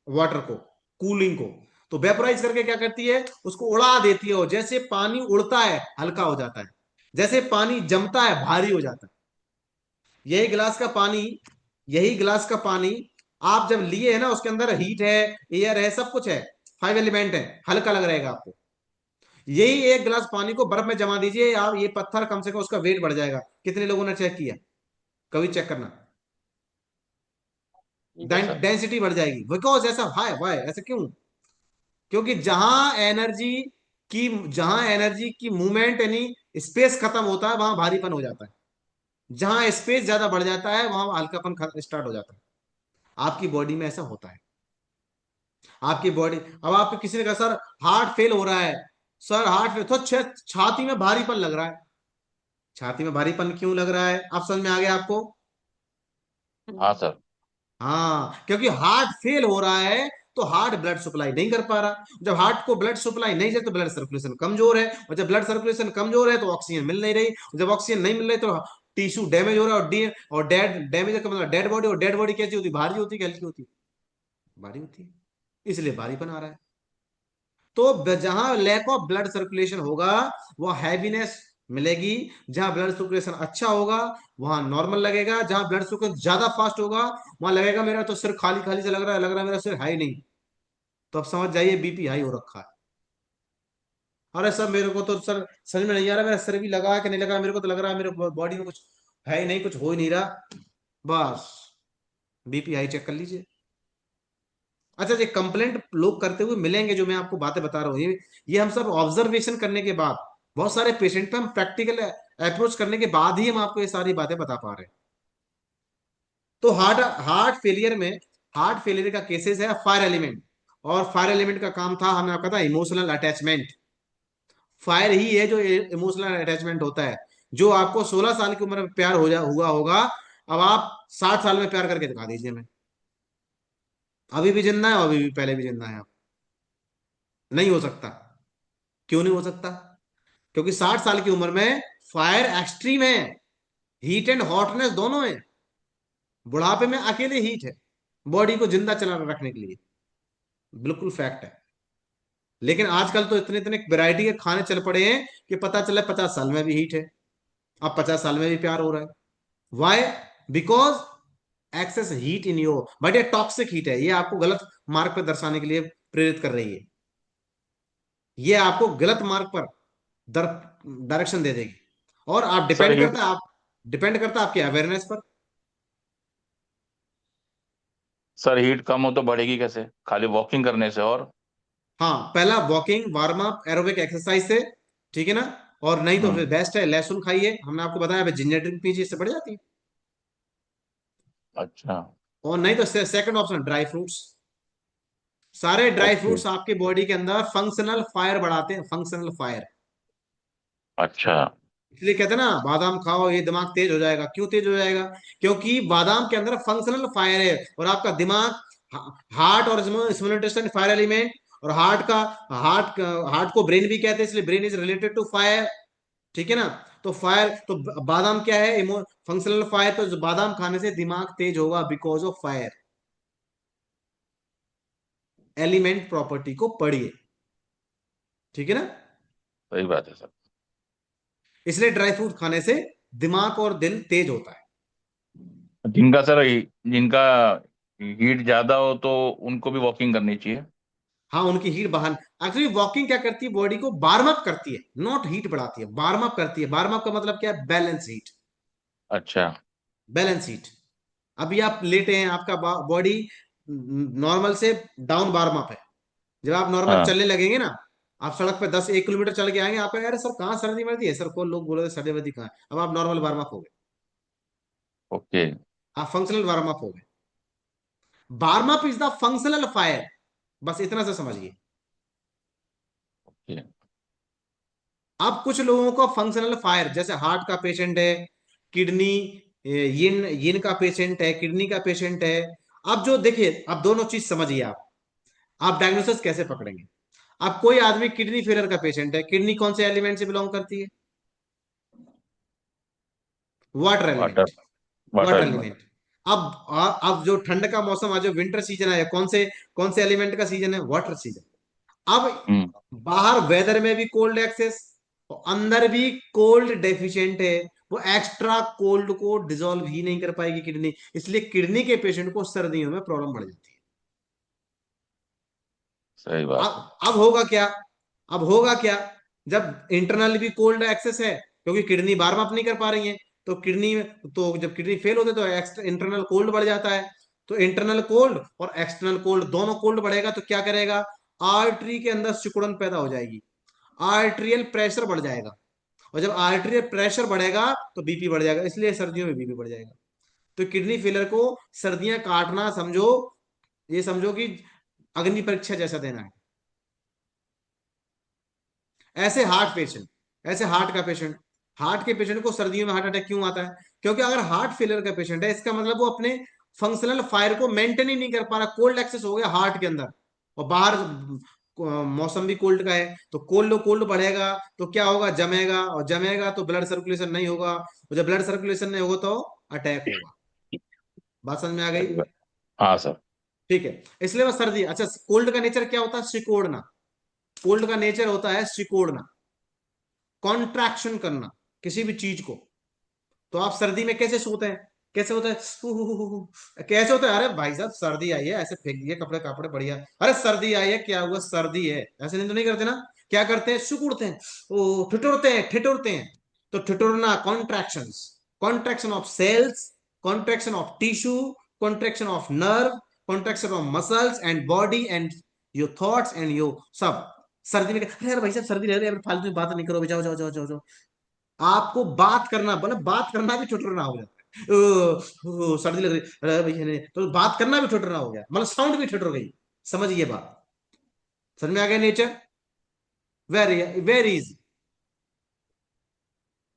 वाटर को, कूलिंग को। तो वेपोराइज करके क्या करती है? उसको उड़ा देती है, और जैसे पानी उड़ता है हल्का हो जाता है, जैसे पानी जमता है भारी हो जाता है। यही गिलास का पानी, यही गिलास का पानी आप जब लिए है ना, उसके अंदर हीट है, एयर है, सब कुछ है, 5 एलिमेंट है, हल्का लग रहेगा आपको। यही एक गिलास पानी को बर्फ में जमा दीजिए आप, ये पत्थर कम से कम उसका वेट बढ़ जाएगा। कितने लोगों ने चेक किया? कभी चेक करना। ठीक है सर। डेंसिटी बढ़ जाएगी, बिकॉज ऐसा हाई वाई, ऐसा क्यों? क्योंकि जहां एनर्जी की मूवमेंट यानी स्पेस खत्म होता है, वहां भारीपन हो जाता है। जहां स्पेस ज्यादा बढ़ जाता है, वहां हल्कापन स्टार्ट हो जाता है। आपकी बॉडी में ऐसा होता है। आपकी बॉडी, अब आपको किसी ने कहा सर हार्ट फेल हो रहा है, सर हार्ट फेल, तो छाती में भारीपन लग रहा है। छाती में भारीपन क्यों लग रहा है? आप समझ में आ गया आपको? हाँ सर। हाँ, क्योंकि हार्ट फेल हो रहा है, तो हार्ट ब्लड सप्लाई नहीं कर पा रहा। जब हार्ट को ब्लड सप्लाई नहीं जाए, तो ब्लड सर्कुलेशन कमजोर है, और जब ब्लड सर्कुलेशन कमजोर है, तो ऑक्सीजन मिल नहीं रही, जब ऑक्सीजन नहीं मिल रही, तो टिश्यू डैमेज हो रहा है, और डेड डैमेज का मतलब डेड बॉडी। और डेड बॉडी कैसी होती है? भारी होती है कि हल्की होती है? भारी होती है, इसलिए भारीपन आ रहा है। तो जहां लैक ऑफ ब्लड सर्कुलेशन होगा, वह हैवीनेस मिलेगी। जहां ब्लड सर्कुलेशन अच्छा होगा, वहां नॉर्मल लगेगा। जहां ब्लड सर्कुलेशन ज्यादा फास्ट होगा, वहां लगेगा मेरा तो सिर खाली खाली से लग रहा है मेरा सिर हाई नहीं। तो अब समझ जाइए बीपी हाई हो रखा है। अरे सर मेरे को तो सर समझ में नहीं आ रहा, मेरा सिर भी लगा है कि नहीं लगा, मेरे को तो लग रहा है मेरे बॉडी में कुछ है ही नहीं, कुछ हो ही नहीं रहा, बस बीपी हाई चेक कर लीजिए। अच्छा, ये कंप्लेंट लोग करते हुए मिलेंगे, जो मैं आपको बातें बता रहा हूँ, ये हम सब ऑब्जर्वेशन करने के बाद, बहुत सारे पेशेंट पे हम प्रैक्टिकल अप्रोच करने के बाद ही हम आपको ये सारी बातें बता पा रहे हैं। तो हार्ट हार्ट फेलियर में, हार्ट फेलियर का केसेस है फायर एलिमेंट। और फायर एलिमेंट का काम था, हमें आपका था इमोशनल अटैचमेंट। फायर ही है जो इमोशनल अटैचमेंट होता है। जो आपको 16 साल की उम्र में प्यार हुआ होगा, अब आप 60 साल में प्यार करके दिखा दीजिए हमें। अभी भी जिंदा है, और अभी भी पहले भी जिंदा है आप। नहीं हो सकता। क्यों नहीं हो सकता? क्योंकि 60 साल की उम्र में फायर एक्सट्रीम है, हीट एंड हॉटनेस दोनों है। बुढ़ापे में अकेले हीट है, बॉडी को जिंदा चला रखने के लिए, बिल्कुल फैक्ट है। लेकिन आजकल तो इतने इतने वैरायटी के खाने चल पड़े हैं कि पता चला 50 साल में भी हीट है, अब 50 साल में भी प्यार हो रहा है। Why? Because excess heat in your, but ये टॉक्सिक हीट है, ये आपको गलत मार्ग पर दर्शाने के लिए प्रेरित कर रही है। ये आपको गलत मार्ग पर दर डायरेक्शन दे देगी। और आप सर डिपेंड हीट करता है, आप डिपेंड करता है आपकी अवेयरनेस पर। सर हीट कम हो तो बढ़ेगी कैसे, खाली वॉकिंग करने से? और हाँ, पहला walking warm up aerobic exercise से, ठीक है ना। और नहीं तो फिर हम्म। बेस्ट है लहसुन खाइए, हमने आपको बताया, जिंजर ड्रिंक पीजिए, इससे बढ़ जाती है। अच्छा। और नहीं तो सेकंड ऑप्शन ड्राई फ्रूट्स। सारे ड्राई ओके। फ्रूट्स आपके बॉडी के अंदर फंक्शनल फायर बढ़ाते हैं, फंक्शनल फायर। अच्छा। इसलिए कहते हैं ना, बादाम खाओ ये दिमाग तेज हो जाएगा। क्यों तेज हो जाएगा? क्योंकि बादाम के अंदर फंक्शनल फायर है, और आपका दिमाग हार्ट और स्मॉल इंटेस्टाइन फायर एलिमेंट, और हार्ट को ब्रेन भी कहते हैं, इसलिए brain is related to fire, ठीक है ना। तो फायर तो बादाम क्या है, फंक्शनल फायर। तो बादाम खाने से दिमाग तेज होगा, because of fire. Element property को पढ़िए, ठीक है ना। सही बात है सर। इसलिए ड्राई फ्रूट खाने से दिमाग और दिल तेज होता है। जिनका सर, जिनका हीट ज्यादा हो तो उनको भी वॉकिंग करनी चाहिए? हाँ, उनकी हीट बाहर। एक्चुअली वॉकिंग क्या करती है, बॉडी को वार्म अप करती है, नॉट हीट बढ़ाती है, वार्म अप करती है। वार्म अप का मतलब क्या है? Balance heat. अच्छा। Balance heat. अभी आप लेटे हैं, आपका बॉडी नॉर्मल से डाउन वार्म अप है। जब आप नॉर्मल हाँ। चलने लगेंगे ना, आप सड़क पे 10 1 किलोमीटर चल के आएंगे, आप कहेंगे, अरे सर कहाँ सर्दी मर्दी है सर, को लोग बोले सर्दी वर्दी कहाँ है। अब आप नॉर्मल वार्म अप हो गए, ओके। आप फंक्शनल वार्म अप हो गए। Warm up is the functional fire, बस इतना सा समझिए। ओके। अब कुछ लोगों को फंक्शनल फायर, जैसे हार्ट का पेशेंट है, किडनी, यिन यिन का पेशेंट है, किडनी का पेशेंट है। अब जो देखिए, अब दोनों चीज समझिए आप डायग्नोसिस कैसे पकड़ेंगे। अब कोई आदमी किडनी फेलियर का पेशेंट है, किडनी कौन से एलिमेंट से बिलोंग करती है? Water water. Element. Water water element. Element. अब जो ठंड का मौसम, आज जो विंटर सीजन है, कौन से एलिमेंट का सीजन है? Water season. अब हम्म। बाहर वेदर में भी कोल्ड एक्सेस, और अंदर भी कोल्ड डेफिशिएंट है। वो एक्स्ट्रा कोल्ड को डिसॉल्व ही नहीं कर पाएगी किडनी, इसलिए किडनी के पेशेंट को सर्दियों में प्रॉब्लम बढ़ जाती है। सही बात है। अब होगा क्या? अब होगा क्या? जब इंटरनल भी कोल्ड एक्सेस है, क्योंकि किडनी वार्म अप नहीं कर पा रही है, तो किडनी, तो जब किडनी फेल होते तो इंटरनल कोल्ड बढ़ जाता है। तो इंटरनल कोल्ड और एक्सटर्नल कोल्ड दोनों कोल्ड बढ़ेगा, तो क्या करेगा? आर्टरी के अंदर सिकुड़न पैदा हो जाएगी, आर्ट्रियल प्रेशर बढ़ जाएगा, और जब आर्ट्रियल प्रेशर बढ़ेगा तो बीपी बढ़ जाएगा, इसलिए सर्दियों में बीपी बढ़ जाएगा। तो किडनी फेलियर को सर्दियां काटना समझो, ये समझो कि अग्नि परीक्षा जैसा देना है। ऐसे हार्ट पेशेंट, ऐसे हार्ट के पेशेंट को सर्दियों में हार्ट अटैक क्यों आता है? क्योंकि अगर हार्ट फेलियर का पेशेंट है, इसका मतलब वो अपने फंक्शनल फायर को मेंटेन ही नहीं कर पा रहा, कोल्ड एक्सेस हो गया हार्ट के अंदर, और बाहर मौसम भी कोल्ड का है, तो कोल्ड कोल्ड बढ़ेगा, तो क्या होगा? जमेगा, और जमेगा तो ब्लड सर्कुलेशन नहीं होगा, और जब ब्लड सर्कुलेशन नहीं होगा तो अटैक होगा। बात समझ में आ गई? सही बात। हाँ सर। ठीक है। इसलिए बस सर्दी, अच्छा, कोल्ड का नेचर क्या होता है? सिकोड़ना। कोल्ड का नेचर होता है सिकोड़ना, कॉन्ट्रैक्शन करना किसी भी चीज को। तो आप सर्दी में कैसे सोते हैं? कैसे होता है? कैसे होता है? अरे भाई साहब सर्दी आई है, ऐसे फेंक दिए कपड़े कपड़े बढ़िया, अरे सर्दी आई है, क्या हुआ? सर्दी है, ऐसे नहीं तो नहीं करते ना। क्या करते हैं? सिकुड़ते हैं, ओ ठिठुरते हैं, ठिठुरते हैं। तो ठिठुरना, contractions, contraction of cells, contraction of tissue, contraction of nerve, contraction of muscles and body and your thoughts and your सब। सर्दी में अरे यार भाई साहब सर्दी लग रही है, फालतू में बात नहीं करो, जाओ जाओ जाओ जाओ जाओ। आपको बात करना, मतलब बात करना भी ठुठुरना हो जाता है। सर्दी लग रही, अरे भैया ने तो बात करना भी ठुठुरना हो गया, मतलब साउंड भी ठुठुर गई। समझिए बात, समझ में आ गया नेचर? Very very easy.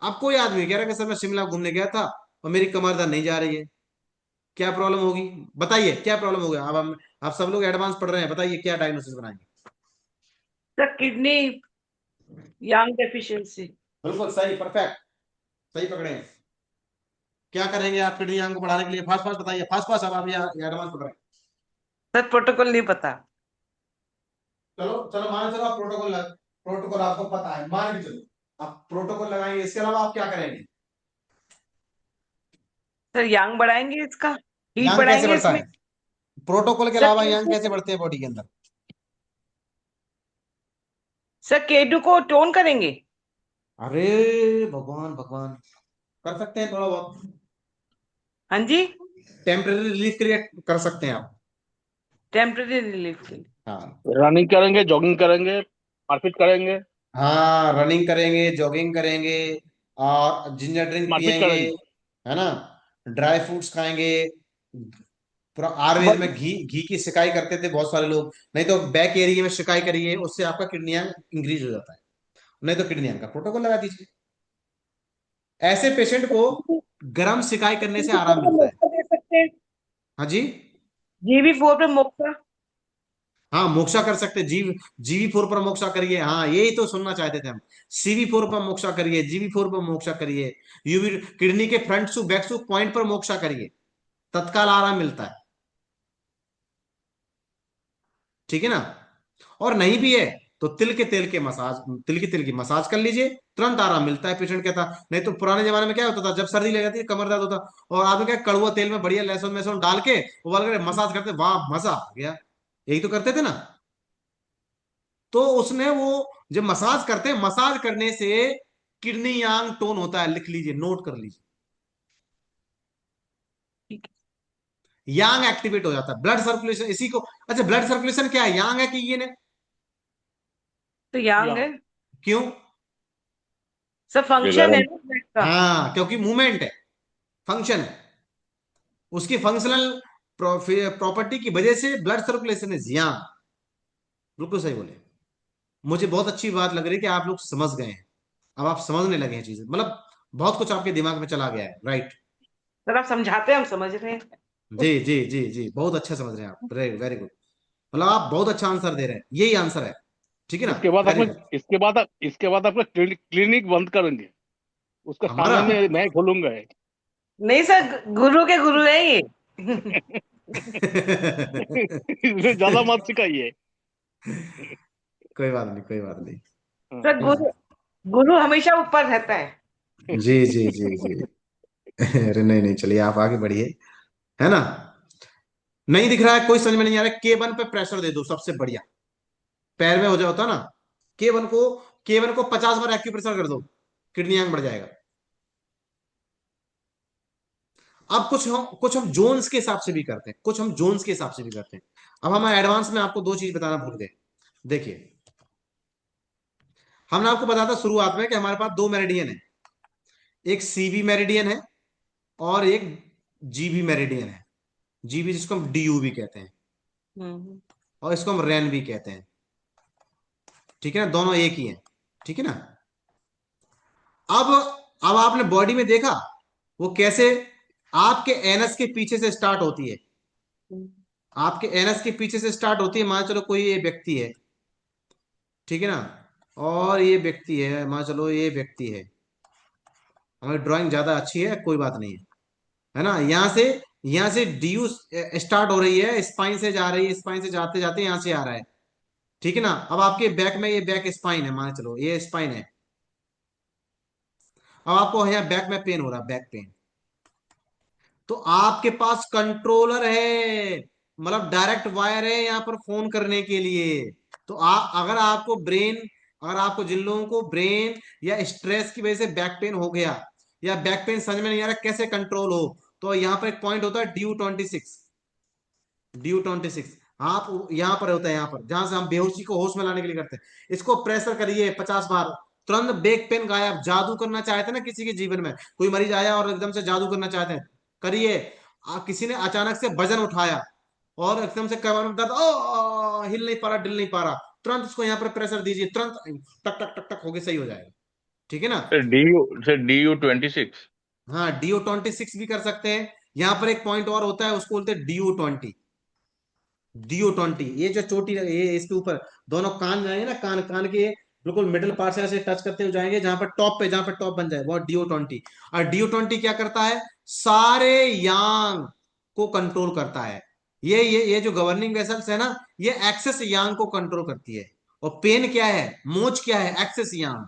अब कोई आदमी कह रहा है कि सर मैं शिमला घूमने गया था और मेरी कमर दर्द नहीं जा रही है, क्या प्रॉब्लम होगी? बताइए क्या प्रॉब्लम हो गया? अब हम, आप सब लोग एडवांस पढ़ रहे हैं, बताइए क्या डायग्नोसिस बनाएंगे? सर किडनी यांग डेफिशिएंसी। बिल्कुल सही, परफेक्ट, सही पकड़े हैं। क्या करेंगे आप किडनी को बढ़ाने के लिए? फास्ट फास्ट बताइए, फास्ट फास्ट। अब आप यहाँ एडवांस पढ़ रहे हैं। सर प्रोटोकॉल नहीं पता। चलो चलो मान चलो आप प्रोटोकॉल आपको पता है, मान के चलो आप प्रोटोकॉल लगाएंगे, इसके अलावा आप क्या करेंगे? सर यांग बढ़ाएंगे, इसका हीट यांग कैसे बढ़ाएंगे बढ़ता इसमें। है? प्रोटोकॉल के सर अलावा यांग केटू कैसे को, बढ़ते हैं बॉडी के अंदर? सर केटू को टोन करेंगे। अरे भगवान भगवान, कर सकते हैं थोड़ा बहुत, हाँ जी। टेम्परेरी रिलीफ के लिए कर सकते हैं आप। टेम्परेरी रिलीफ के लिए। हाँ रनिंग करेंगे, जॉगिंग करेंगे, मारपीट करेंगे। हाँ, रनिंग करेंगे, जॉगिंग करेंगे, और जिंजर ड्रिंक मारपीट पियेंगे, करेंगे। है ना, ड्राई फ्रूट्स खाएंगे। पूरा आयुर्वेद में घी घी की सिकाई करते थे बहुत सारे लोग। नहीं तो बैक एरिया में सिकाई करिए, उससे आपका किडनियां इंक्रीज हो जाता है। नहीं तो किडनियां का प्रोटोकॉल लगा दीजिए। ऐसे पेशेंट को गर्म सिकाई करने से आराम मिलता है। मोक्सा दे सकते हैं। हाँ जी। GV4 पे मोक्सा। हाँ, मोक्षा कर सकते हैं। जीवी 4 पर मोक्षा करिए। हाँ, यही तो सुनना चाहते थे हम। CV 4 पर मोक्षा करिए, GV 4 पर मोक्षा करिए। यूवी किडनी के front to back two point पर मोक्षा करिए, तत्काल आराम मिलता है। ठीक है ना। और नहीं भी है तो तिल के तेल की मसाज कर लीजिए, तुरंत आराम मिलता है। पेशेंट कहता, नहीं तो पुराने जमाने में क्या होता था, जब सर्दी लग जाती है, कमर दर्द होता, और आदमी क्या कड़वा तेल में बढ़िया लहसुन वहसुन डाल के उबाल कर मसाज करते, वाह मजा आ गया। यही तो करते थे ना। तो उसने वो, जब मसाज करते हैं, मसाज करने से किडनी यांग टोन होता है, लिख लीजिए, नोट कर लीजिए। ठीक है। यांग एक्टिवेट हो जाता है, ब्लड सर्कुलेशन इसी को। अच्छा, ब्लड सर्कुलेशन क्या है, यांग है कि ये ने? तो यांग या है। क्यों? सब ये फंक्शन है गरम। ना ब्लड का। हाँ, क्योंकि मूवमेंट है, फंक्शन है। उसकी फंक्शनल प्रॉपर्टी की वजह से ब्लड सर्कुलेशन है, यांग। बिल्कुल सही बोले। मुझे बहुत अच्छी बात लग रही है कि आप लोग समझ गए हैं। अब आप समझने लगे हैं चीजें, मतलब बहुत कुछ आपके दिमाग में चला गया है, राइट। सर आप समझाते हैं, हम समझ रहे हैं। जी जी जी जी, बहुत अच्छा समझ रहे हैं आप, वेरी वेरी गुड। मतलब आप बहुत अच्छा आंसर दे रहे हैं, यही आंसर है। ठीक है ना, इसके बाद वेरी अपने गुड। इसके बाद अपना क्लिनिक बंद करेंगे, उसका हमारा सामने में मैं खोलूंगा। नहीं सर, गुरु के गुरु है ये। इसलिए ज्यादा मत सिखाइए। कोई बात नहीं, कोई बात नहीं। सर गुरु, गुरु हमेशा ऊपर रहता है। जी जी जी जी। अरे नहीं नहीं, चलिए आप आगे बढ़िए, है ना। नहीं दिख रहा है, कोई समझ में नहीं आ रहा है, K1 पे प्रेशर दे दो, सबसे बढ़िया। पैर में हो जाता है ना, K1 को, K1 को 50 बार एक्यूप्रेशर कर दो, किडनी अंग बढ़ जाएगा। अब कुछ हम जोन्स के हिसाब से भी करते हैं, कुछ हम जोन्स के हिसाब से भी करते हैं। अब हम एडवांस में आपको दो चीज बताना भूल गए। देखिए, हमने आपको बताया था शुरुआत में कि हमारे पास दो मेरिडियन है, एक CV मेरिडियन है और एक GB मेरिडियन है। GB जिसको हम DU भी कहते हैं, हम्म। और इसको हम रेन भी कहते हैं। ठीक है ना, दोनों एक ही है। ठीक है ना। अब अब आपने बॉडी में देखा वो कैसे आपके एनस के पीछे से स्टार्ट होती है। आपके एनस के पीछे से स्टार्ट होती है, मान चलो कोई ये व्यक्ति है, ठीक है ना, और ये व्यक्ति है, मान चलो ये व्यक्ति है। हमारी ड्राइंग ज्यादा अच्छी है, कोई बात नहीं है ना। यहाँ से DU स्टार्ट हो रही है, स्पाइन से जा रही है, स्पाइन से जाते जाते यहाँ से आ रहा है। ठीक है ना। अब आपके बैक में ये बैक स्पाइन है, मान चलो ये स्पाइन है। अब आपको यहाँ बैक में पेन हो रहा है, बैक पेन, तो आपके पास कंट्रोलर है, मतलब डायरेक्ट वायर है यहाँ पर फोन करने के लिए। तो अगर आपको जिन लोगों को ब्रेन या स्ट्रेस की वजह से बैक पेन हो गया, या बैक पेन समझ में नहीं आ रहा कैसे कंट्रोल हो, तो यहाँ पर एक पॉइंट होता है DU 26। DU 26 आप यहाँ पर होता है, यहाँ पर जहां से हम बेहोशी को होश में लाने के लिए करते हैं। इसको प्रेशर करिए 50 बार, तुरंत बैक पेन गायब। जादू करना चाहते हैं ना किसी के जीवन में, कोई मरीज आया और एकदम से जादू करना चाहते हैं, करिए। किसी ने अचानक से वजन उठाया और एकदम से कमर में दर्द, हिल नहीं पा रहा, डिल नहीं पा रहा, तुरंत उसको यहाँ पर प्रेशर दीजिए, तुरंत टक टक टक टक होके सही हो जाएगा। ठीक है ना। DU 26। हाँ, DU 26 भी कर सकते हैं। यहाँ पर एक पॉइंट और होता है, उसको बोलते हैं DU 20। ये जो चोटी ये इसके ऊपर दोनों कान जाएंगे ना, कान कान के बिल्कुल मिडिल पार्ट से ऐसे टच करते हुए जाएंगे, जहां पर टॉप बन जाए वो DU 20। और DU 20 क्या करता है, सारे यांग को कंट्रोल करता है। ये जो गवर्निंग वेसल्स है ना, ये एक्सेस यांग को कंट्रोल करती है। और पेन क्या है, मोच क्या है, एक्सेस यांग।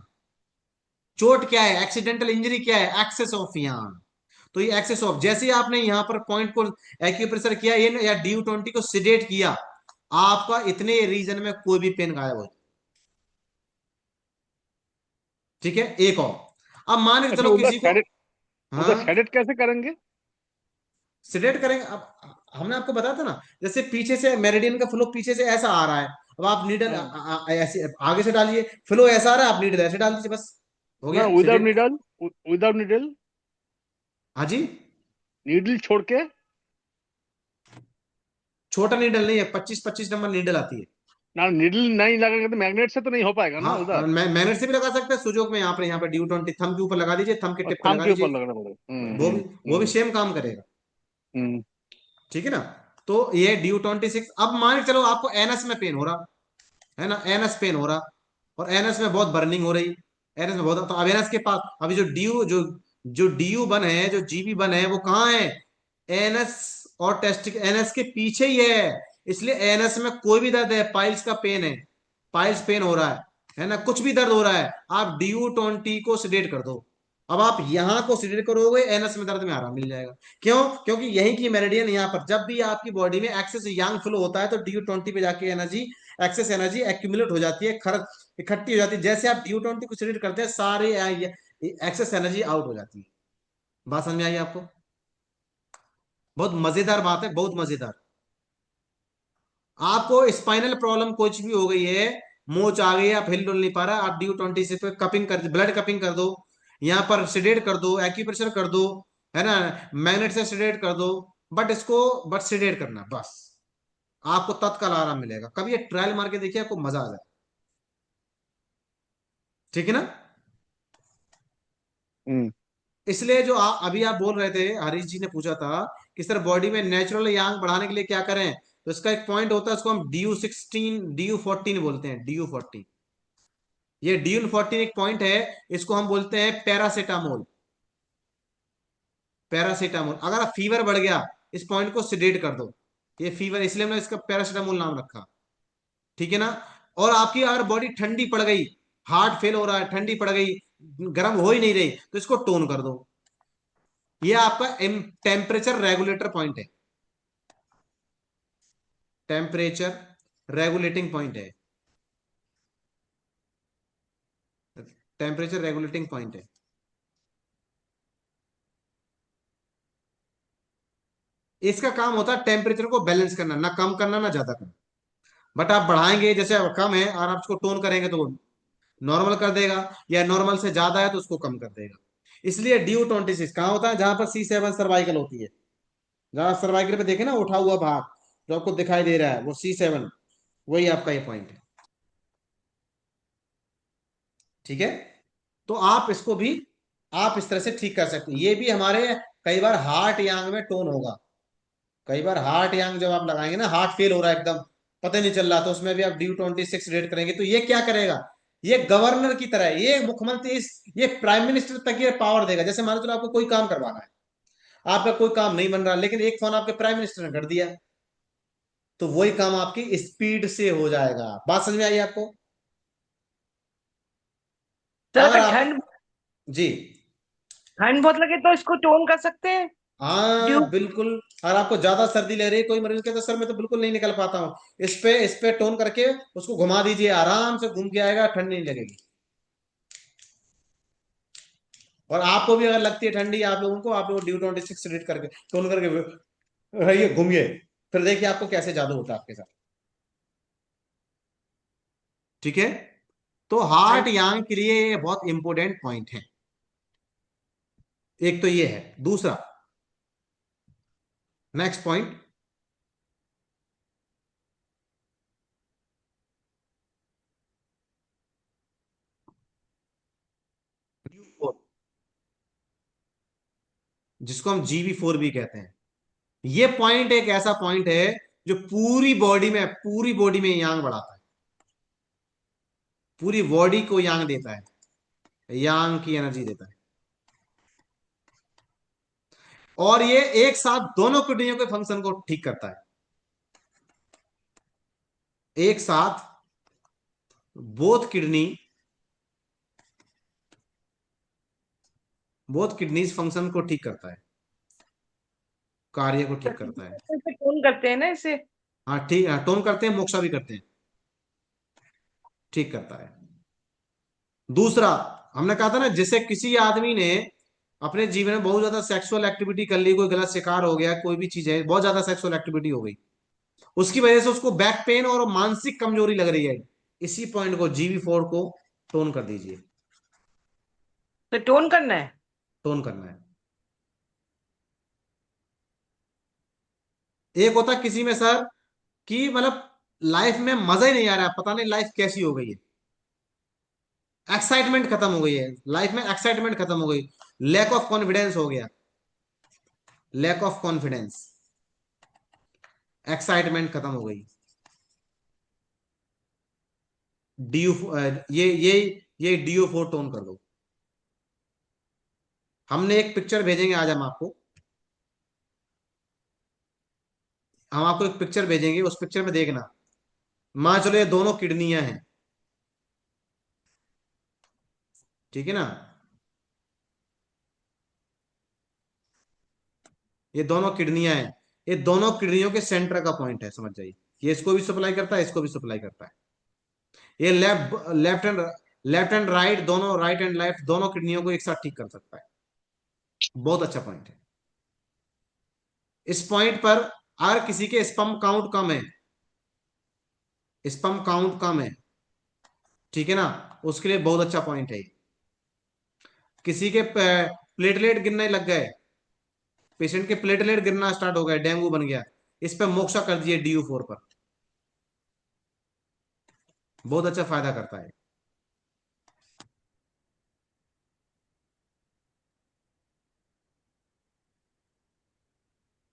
चोट क्या है, एक्सीडेंटल इंजरी क्या है, एक्सेस ऑफ यांग। तो ये एक्सेस ऑफ, जैसे ही आपने यहां पर पॉइंट को एक्यूप्रेशर किया ये या DU 20 को सिडेट किया, आपका इतने रीजन में कोई भी पेन गायब हो जाए। ठीक है। एक और, अब मान के अच्छा, चलो किसी को, उधर हाँ, शेडेड कैसे करेंगे? सिडेट करेंगे। अब हमने आपको बताया था ना, जैसे पीछे से मेरिडियन का फ्लो पीछे से ऐसा आ रहा है, अब आप नीडल हाँ ऐसे आगे से डालिए, फ्लो ऐसा आ रहा है, आप नीडल ऐसे डाल दीजिए, बस हो ना, गया विदाउट सीधे। निडल, विदाउट निडल, हाँ जी, नीडल छोड़ के। छोटा नीडल नहीं है, 25-25 नंबर नीडल आती है। ना नीडल नहीं लगेगा तो मैग्नेट से तो नहीं हो पाएगा ना हाँ, उधर। मैग्नेट से भी लगा सकते हैं, सुजोक में यहाँ पे ड्यू 20 थंब के ऊपर लगा दीजिए, थंब के और टिप पे थंब लगा के ऊपर दीजिए, लगना पड़ेगा। वो भी वो भी सेम काम करेगा। हम्म। ठीक है ना। तो ये ड्यू 26, अब मान के चलो आपको एनएस में पेन हो रहा है ना, एनएस पेन हो रहा, और एनएस में बहुत बर्निंग हो रही, एनएस में बहुत, तो अब एनएस के पास अभी जो डीयू बन है, जो जीबी बन है, वो कहाँ है, एनएस और टेस्टिक, एनएस के पीछे ही है। इसलिए एनएस में कोई भी दर्द है, पाइल्स का पेन है, पाइल्स पेन हो रहा है ना, कुछ भी दर्द हो रहा है, आप ड्यू 20 को सिडेट कर दो। अब आप यहां को सिडेट करोगे, एनएस में दर्द में आराम मिल जाएगा। क्यों? क्योंकि यही की मेरिडियन यहाँ पर, जब भी आपकी बॉडी में एक्सेस यांग फ्लो होता है तो ड्यू 20 पे जाके एनर्जी, एक्सेस एनर्जी एक्यूमुलेट हो जाती है, खर्च इकट्ठी हो जाती है। जैसे आप ड्यू 20 को सिलेक्ट करते हैं, सारे एक्सेस एनर्जी आउट हो जाती है। बात समझ में आई आपको? बहुत मजेदार बात है, बहुत मजेदार। आपको स्पाइनल प्रॉब्लम कुछ भी हो गई है, मोच आ गई है, आप हिल डुल नहीं पा रहा, आप ड्यू 20 से पे कपिंग कर, ब्लड कपिंग कर दो, यहाँ पर सिडेट कर दो, एक्यूप्रेशर कर दो, है ना, मैग्नेट से सिडेट कर दो, बट सिडेट करना बस, आपको तत्काल आराम मिलेगा। कभी ये ट्रायल मार के देखिए, आपको मजा आ जाए। ठीक है ना। हम्म। इसलिए जो अभी आप बोल रहे थे, हरीश जी ने पूछा था कि सर बॉडी में नेचुरल यांग बढ़ाने के लिए क्या करें, तो इसका एक पॉइंट होता है, उसको हम ड्यू 14 बोलते हैं, ड्यू 14। ये ड्यू 14 एक पॉइंट है, इसको हम बोलते हैं पैरासीटामोल। पैरासीटामोल, अगर आप फीवर बढ़ गया, इस पॉइंट को सिडेट कर दो, ये फीवर, इसलिए हमने इसका पैरासीटामोल नाम रखा। ठीक है ना। और आपकी अगर बॉडी ठंडी पड़ गई, हार्ट फेल हो रहा है, ठंडी पड़ गई, गर्म हो ही नहीं रही, तो इसको टोन कर दो। ये आपका टेम्परेचर रेगुलेटर पॉइंट है, टेम्परेचर रेगुलेटिंग पॉइंट है, टेम्परेचर रेगुलेटिंग पॉइंट है। इसका काम होता है टेम्परेचर को बैलेंस करना, ना कम करना ना ज्यादा करना। बट आप बढ़ाएंगे, जैसे अब कम है और आप इसको टोन करेंगे तो नॉर्मल कर देगा, या नॉर्मल से ज्यादा है तो उसको कम कर देगा। इसलिए ड्यू 26 कहाँ होता है, जहां पर C7 सर्वाइकल होती है, जहां सर्वाइकल पे देखे ना उठा हुआ भाग जो आपको दिखाई दे रहा है, वो C7, वही आपका ये पॉइंट है। ठीक है। तो आप इसको भी आप इस तरह से ठीक कर सकते हैं। ये भी हमारे कई बार हार्ट यांग में टोन होगा, कई बार हार्ट यांग जब आप लगाएंगे ना, हार्ट फेल हो रहा है एकदम, पता नहीं चल रहा, तो उसमें भी आप ड्यू 26 रेट करेंगे, तो ये क्या करेगा, ये गवर्नर की तरह है, ये मुख्यमंत्री, इस ये प्राइम मिनिस्टर तक ये पावर देगा। जैसे मान लो चलो आपको कोई काम करवाना है, आपका कोई काम नहीं बन रहा, लेकिन एक फोन आपके प्राइम मिनिस्टर ने कर दिया, तो वही काम आपकी स्पीड से हो जाएगा। बात समझ में आई आपको? सर अगर अगर आप, ठंड जी, ठंड बहुत लगे तो इसको टोन कर सकते हैं। ड्यू हाँ बिल्कुल। और आपको ज्यादा सर्दी लग रही है, कोई मरीज कहता है सर मैं तो बिल्कुल नहीं निकल पाता हूँ, इस पे टोन करके उसको घुमा दीजिए, आराम से घूम के आएगा, ठंड नहीं लगेगी। और आपको भी अगर लगती है ठंडी, आप लोगों को, आप लोग ड्यू 26 रेट करके टोन करके रहिए, घूमिए, फिर देखिए आपको कैसे जादू होता है आपके साथ। ठीक है। तो हार्ट थैंक यांग के लिए ये बहुत इंपॉर्टेंट पॉइंट है। एक तो ये है, दूसरा, नेक्स्ट पॉइंट, जिसको हम GV4 भी कहते हैं। ये पॉइंट एक ऐसा पॉइंट है जो पूरी बॉडी में यांग बढ़ाता है, पूरी बॉडी को यांग देता है, यांग की एनर्जी देता है। और ये एक साथ दोनों किडनियों के फंक्शन को ठीक करता है, एक साथ both kidney, both kidneys function को ठीक करता है, कार्य को ठीक करता है। टोन करते हैं ना इसे। हाँ ठीक, हाँ, टोन करते हैं, मोक्षा भी करते हैं, ठीक करता है। दूसरा, हमने कहा था ना, जिसे किसी आदमी ने अपने जीवन में बहुत ज्यादा सेक्सुअल एक्टिविटी कर ली, कोई गलत शिकार हो गया, कोई भी चीज है, बहुत ज्यादा सेक्सुअल एक्टिविटी हो गई, उसकी वजह से उसको बैक पेन और मानसिक कमजोरी लग रही है, इसी पॉइंट को GV4 को टोन कर दीजिए। तो टोन करना है। टोन करना है। एक होता है किसी में सर कि मतलब लाइफ में मजा ही नहीं आ रहा है, पता नहीं लाइफ कैसी हो गई है, एक्साइटमेंट खत्म हो गई है, लाइफ में एक्साइटमेंट खत्म हो गई, लैक ऑफ कॉन्फिडेंस हो गया, लैक ऑफ कॉन्फिडेंस, एक्साइटमेंट खत्म हो गई। DU, ये DO4 टोन कर दो। हमने एक पिक्चर भेजेंगे आज, हम आपको एक पिक्चर भेजेंगे, उस पिक्चर में देखना, मान चलो ये दोनों किडनियां हैं, ठीक है ना, ये दोनों किडनियां हैं, ये दोनों किडनियों के सेंटर का पॉइंट है, समझ जाइए, ये इसको भी सप्लाई करता है, इसको भी सप्लाई करता है, ये लेफ्ट एंड राइट दोनों, राइट एंड लेफ्ट दोनों किडनियों को एक साथ ठीक कर सकता है, बहुत अच्छा पॉइंट है। इस पॉइंट पर अगर किसी के स्पर्म काउंट कम है, स्पर्म काउंट कम है, ठीक है ना, उसके लिए बहुत अच्छा पॉइंट है। किसी के प्लेटलेट गिरने लग गए, पेशेंट के प्लेटलेट गिरना स्टार्ट हो गए, डेंगू बन गया, इस पर मोक्षा कर दिए DU4 पर, बहुत अच्छा फायदा करता है।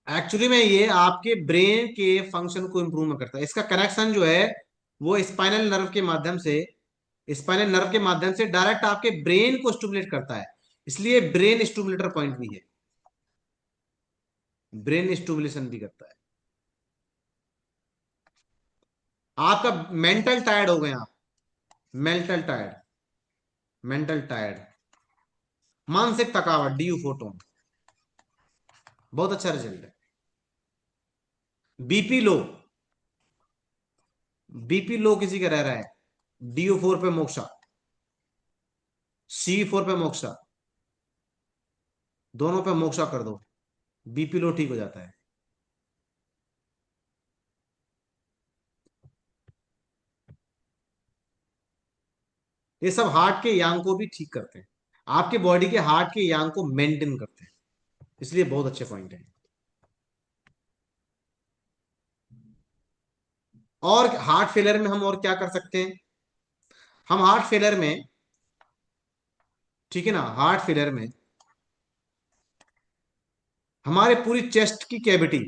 एक्चुअली में ये आपके ब्रेन के फंक्शन को इंप्रूव करता है, इसका कनेक्शन जो है वो स्पाइनल नर्व के माध्यम से डायरेक्ट आपके ब्रेन को स्टिमुलेट करता है, इसलिए ब्रेन स्टिमुलेटर पॉइंट भी है, ब्रेन स्टिमुलेशन भी करता है। आपका मेंटल टायर्ड हो गए आप, मेंटल टायर्ड, मेंटल टायर्ड, मानसिक थकावट, DU4 टोन, बहुत अच्छा रिजल्ट है। बीपी लो, बीपी लो किसी का रह रहा है, DU4 पे मोक्षा, C4 पे मोक्षा, दोनों पे मोक्षा कर दो, बीपी लो ठीक हो जाता है। ये सब हार्ट के यांग को भी ठीक करते हैं, आपके बॉडी के हार्ट के यांग को मेंटेन करते हैं, इसलिए बहुत अच्छे पॉइंट है। और हार्ट फेलियर में हम और क्या कर सकते हैं, हम हार्ट फेलियर में, ठीक है ना, हार्ट फेलियर में हमारे पूरी चेस्ट की कैविटी,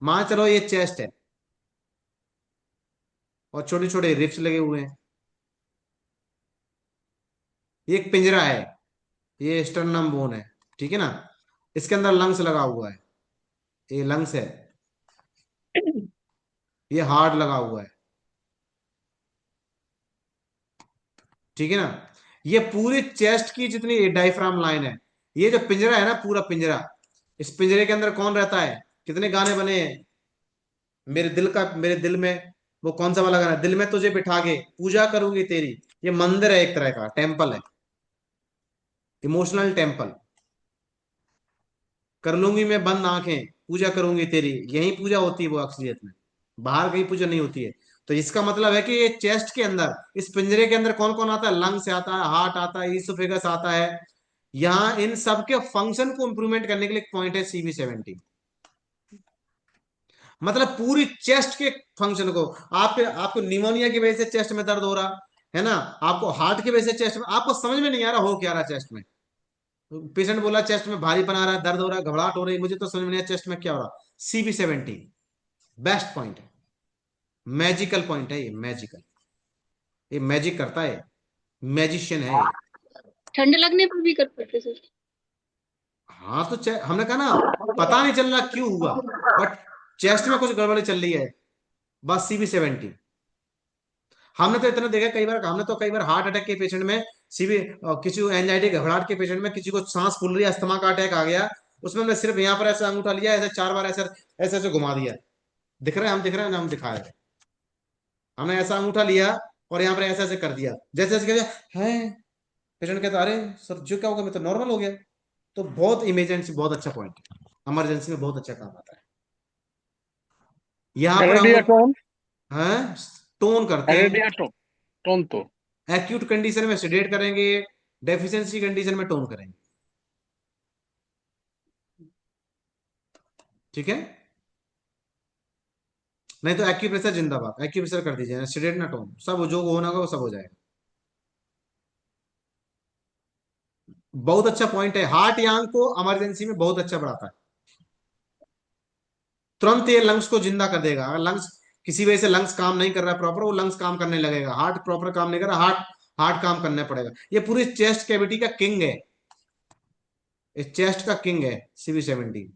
मान चलो ये चेस्ट है और छोटे छोटे रिब्स लगे हुए हैं, ये एक पिंजरा है, ये स्टर्नम बोन है, ठीक है ना, इसके अंदर लंग्स लगा हुआ है, ये लंग्स है, ये हार्ट लगा हुआ है, ठीक है ना, ये पूरी चेस्ट की जितनी डायफ्राम लाइन है, ये जो पिंजरा है ना, पूरा पिंजरा, इस पिंजरे के अंदर कौन रहता है, कितने गाने बने हैं, मेरे दिल में, वो कौन सा वाला गाना, दिल में तुझे बिठा के पूजा करूंगी तेरी, ये मंदिर है, एक तरह का टेम्पल है, इमोशनल टेम्पल, कर लूंगी मैं बंद आंखें, पूजा करूंगी तेरी, यही पूजा होती है वो असलियत में, बाहर कहीं पूजा नहीं होती है। तो इसका मतलब है कि ये चेस्ट के अंदर, इस पिंजरे के अंदर कौन कौन आता है, लंग्स आता है, हार्ट आता है, ईसोफेगस आता है, यहाँ इन सब के फंक्शन को इंप्रूवमेंट करने के लिए पॉइंट है CV17, मतलब पूरी चेस्ट के फंक्शन को, आपके आपको निमोनिया की वजह से चेस्ट में दर्द हो रहा है ना, आपको हार्ट की वजह से चेस्ट में, आपको समझ में नहीं आ रहा हो क्या रहा चेस्ट में, पेशेंट बोला चेस्ट में भारी बना रहा है, दर्द हो रहा है, घबराहट हो रही है, मुझे तो समझ में नहीं आया चेस्ट में क्या हो रहा, CV17 बेस्ट पॉइंट है, मैजिकल पॉइंट है, ये मैजिकल, ये मैजिक करता है, मैजिशियन है ये। ठंड लगने पर भी कर पाते सर? हाँ तो हमने कहा ना, पता नहीं चल रहा क्यों हुआ, बट चेस्ट में कुछ गड़बड़ी चल रही है, बस CV17। हमने तो इतना देखा कई बार, हमने तो कई बार हार्ट अटैक के पेशेंट में किसी को एंजाइटी घबराहट के पेशेंट में किसी को सांस फूल रही है, अस्थमा का अटैक आ गया, उसमें हमने सिर्फ यहाँ पर ऐसा अंगूठा लिया, ऐसे 4 बार ऐसे ऐसे ऐसे घुमा दिया, दिख रहा है, हम दिख रहे हैं ना, हम दिखा रहे हैं, हमने ऐसा अंगूठा लिया और यहाँ पर ऐसे ऐसे कर दिया, जैसे जैसे है, पेशेंट कहता अरे सर जो क्या होगा, मैं तो नॉर्मल हो गया। तो बहुत इमरजेंसी बहुत अच्छा पॉइंट है, इमरजेंसी में बहुत अच्छा काम आता है। यहाँ पर हम हेरेडिया लोग टोन, हैं टोन करते हैं। हेरेडिया टोन, टोन तो एक्यूट कंडीशन में सेडेट करेंगे, डेफिशिएंसी कंडीशन में टोन करेंगे। ठीक है, नहीं तो एक्यूप्रेशर जिंदाबाद, एक्यूप्रेशर कर दीजिए, सेडेट ना टोन, सब जो होना होगा वो सब हो जाएगा। बहुत अच्छा पॉइंट है, हार्ट यांग को इमरजेंसी में बहुत अच्छा बढ़ाता है। तुरंत ये लंग्स को जिंदा कर देगा। अगर लंग्स किसी वजह से लंग्स काम नहीं कर रहा है प्रॉपर, वो लंग्स काम करने लगेगा। हार्ट प्रॉपर काम नहीं कर रहा, हार्ट हार्ट काम करना पड़ेगा। ये पूरी चेस्ट कैविटी का किंग है, इस चेस्ट का किंग है CV17।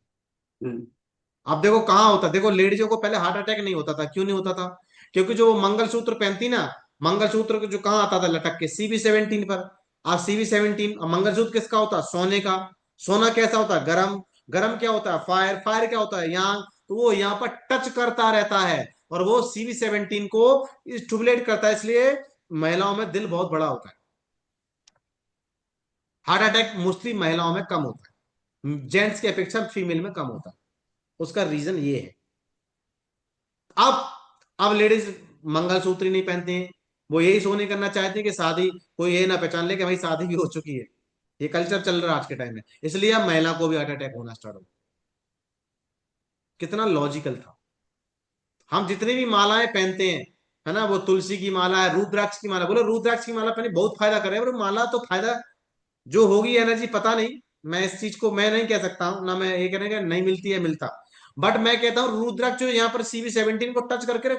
अब देखो कहाँ होता, देखो लेडीजों को पहले हार्ट अटैक नहीं होता था, क्यों नहीं होता था? क्योंकि जो मंगलसूत्र पहनती ना, मंगलसूत्र को जो कहाँ आता था लटक के, CV17 पर। आप CV17, मंगलसूत्र किसका होता है? सोने का। सोना कैसा होता है? गरम। गरम क्या होता है? फायर। फायर क्या होता है? यहाँ। तो वो यहाँ पर टच करता रहता है, और वो CV17 को स्टिमुलेट करता है, इसलिए महिलाओं में दिल बहुत बड़ा होता है। हार्ट अटैक मोस्टली महिलाओं में कम होता है, जेंट्स की अपेक्षा फीमेल में कम होता है। उसका रीजन ये है। अब अब लेडीज मंगलसूत्र ही नहीं पहनते हैं, वो यही शो नहीं करना चाहते हैं कि शादी, कोई ये ना पहचान ले कि भाई शादी भी हो चुकी है। ये कल्चर चल रहा है आज के टाइम में, इसलिए अब महिला को भी हार्ट अटैक होना स्टार्ट हो। कितना लॉजिकल था। हम जितनी भी मालाएं पहनते हैं, है ना, वो तुलसी की माला है, रुद्राक्ष की माला, बोलो रुद्राक्ष की माला पहने बहुत फायदा करे, और माला तो फायदा जो होगी एनर्जी पता नहीं। मैं इस चीज को मैं नहीं कह सकता हूं ना, मैं ये कहने का नहीं मिलती है, मिलता। बट मैं कहता हूँ रुद्राक्ष जो यहाँ पर CV17 को टच करके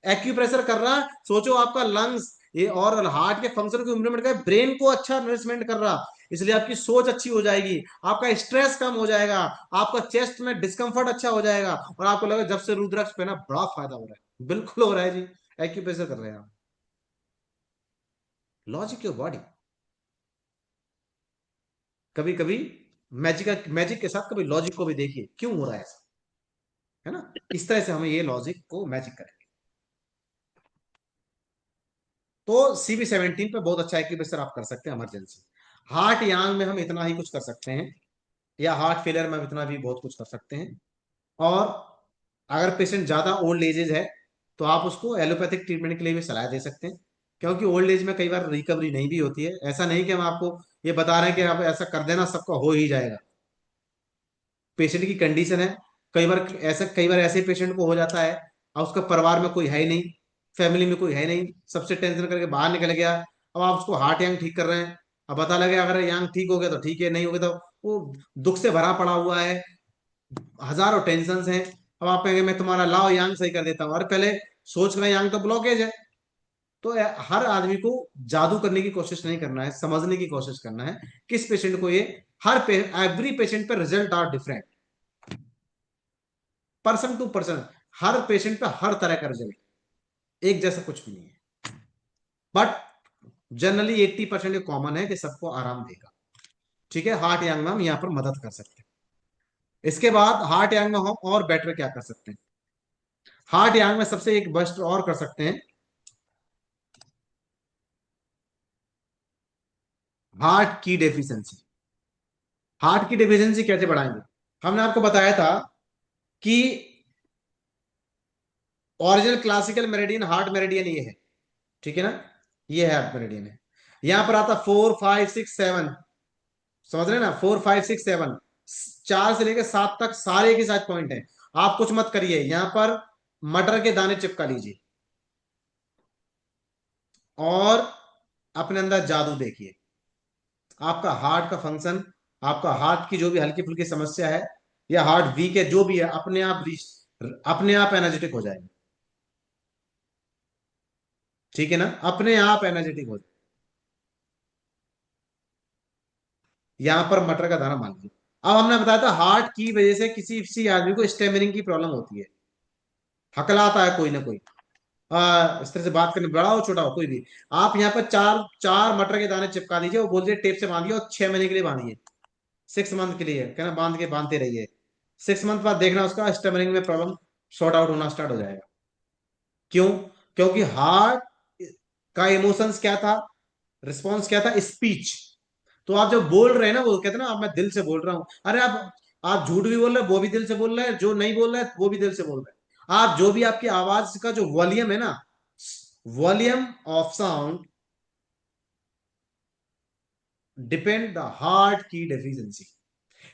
एक्यूप्रेशर कर रहा है, सोचो आपका लंग्स ये और हार्ट के फंक्शन को इम्प्रूवमेंट कर, ब्रेन को अच्छा नरिशमेंट कर रहा, इसलिए आपकी सोच अच्छी हो जाएगी, आपका स्ट्रेस कम हो जाएगा, आपका चेस्ट में डिस्कंफर्ट अच्छा हो जाएगा, और आपको लगेगा जब से रुद्राक्ष पहना बड़ा फायदा हो रहा है। बिल्कुल हो रहा है जी, एक्यूप्रेशर कर रहे हैं आप। Logic your body. कभी कभी मैजिक के साथ कभी लॉजिक को भी देखिए, क्यों हो रहा है ऐसा, है ना? इस तरह से हमें ये लॉजिक को मैजिक करेंगे। तो CV17 पे बहुत अच्छा एक्यूप्रेशर आप कर सकते हैं इमरजेंसी। हार्ट यांग में हम इतना ही कुछ कर सकते हैं, या हार्ट फेलियर में हम इतना भी बहुत कुछ कर सकते हैं। और अगर पेशेंट ज्यादा ओल्ड एजेज है, तो आप उसको एलोपैथिक ट्रीटमेंट के लिए भी सलाह दे सकते हैं, क्योंकि ओल्ड एज में कई बार रिकवरी नहीं भी होती है। ऐसा नहीं कि हम आपको ये बता रहे हैं कि आप ऐसा कर देना सबका हो ही जाएगा। पेशेंट की कंडीशन है, कई बार ऐसे पेशेंट को हो जाता है, और उसका परिवार में कोई है ही नहीं, फैमिली में कोई है नहीं, सबसे टेंशन करके बाहर निकल गया। अब आप उसको हार्ट यांग ठीक कर रहे हैं, अब पता लगे अगर यांग ठीक हो गया तो ठीक है, नहीं हो गया तो वो दुख से भरा पड़ा हुआ है, हजारों टेंशन हैं। अब आप कहेंगे मैं तुम्हारा लाओ यांग सही कर देता हूँ, और पहले सोच रहे हैं यांग तो ब्लॉकेज है। तो हर आदमी को जादू करने की कोशिश नहीं करना है, समझने की कोशिश करना है किस पेशेंट को ये, एवरी पेशेंट पे result are different, person to person, हर पेशेंट पे हर तरह का रिजल्ट एक जैसा कुछ भी नहीं है। बट जनरली 80% कॉमन है कि सबको आराम देगा। ठीक है, हार्ट यांग में हम यहाँ पर मदद कर सकते हैं। इसके बाद हार्ट यांग में हम और बेटर क्या कर सकते हैं? हार्ट यांग में सबसे एक बेस्ट और कर सकते हैं, हार्ट की डेफिशिएंसी। हार्ट की डेफिशिएंसी कैसे बढ़ाएंगे? हमने आपको बताया था कि original classical meridian heart meridian ये है, ठीक है ना, ये है हार्ट मेरिडियन है। यहां पर आता 4 5 6 7, समझ रहे हैं ना, 4 5 6 7, 4 से लेकर 7 तक सारे के साथ पॉइंट है। आप कुछ मत करिए, यहां पर मटर के दाने चिपका लीजिए, और अपने अंदर जादू देखिए। आपका हार्ट का फंक्शन, आपका हार्ट की जो भी हल्की फुल्की समस्या है, या हार्ट वीक है, जो भी है, अपने आप एनर्जेटिक हो जाएगा। ठीक है ना, अपने आप एनर्जेटिक हो जाए। यहां पर मटर का दाना मान लीजिए। अब हमने बताया था हार्ट की वजह से किसी किसी आदमी को स्टेमिनिंग की प्रॉब्लम होती है, हकलाता है कोई ना कोई, इस तरह से बात करने, बड़ा हो छोटा हो कोई भी। आप यहाँ पर चार चार मटर के दाने चिपका दीजिए, वो बोल दिए टेप से बांधिए, और 6 महीने के लिए बांधिए, 6 मंथ के लिए कहना, बांधते रहिए। 6 मंथ बाद देखना उसका स्टेमिनिंग में प्रॉब्लम सॉर्ट आउट होना स्टार्ट हो जाएगा। क्यों? क्योंकि हार्ट का इमोशंस क्या था, रिस्पॉन्स क्या था? स्पीच। तो आप जब बोल रहे हैं ना, वो कहते हैं ना, आप मैं दिल से बोल रहा हूँ, अरे आप झूठ भी बोल रहे हैं, वो भी दिल से बोल रहे हैं, जो नहीं बोल रहे हैं वो भी दिल से बोल रहे हैं। आप जो भी आपकी आवाज का जो वॉल्यूम है ना, volume of sound depend the heart की डेफिशिएंसी।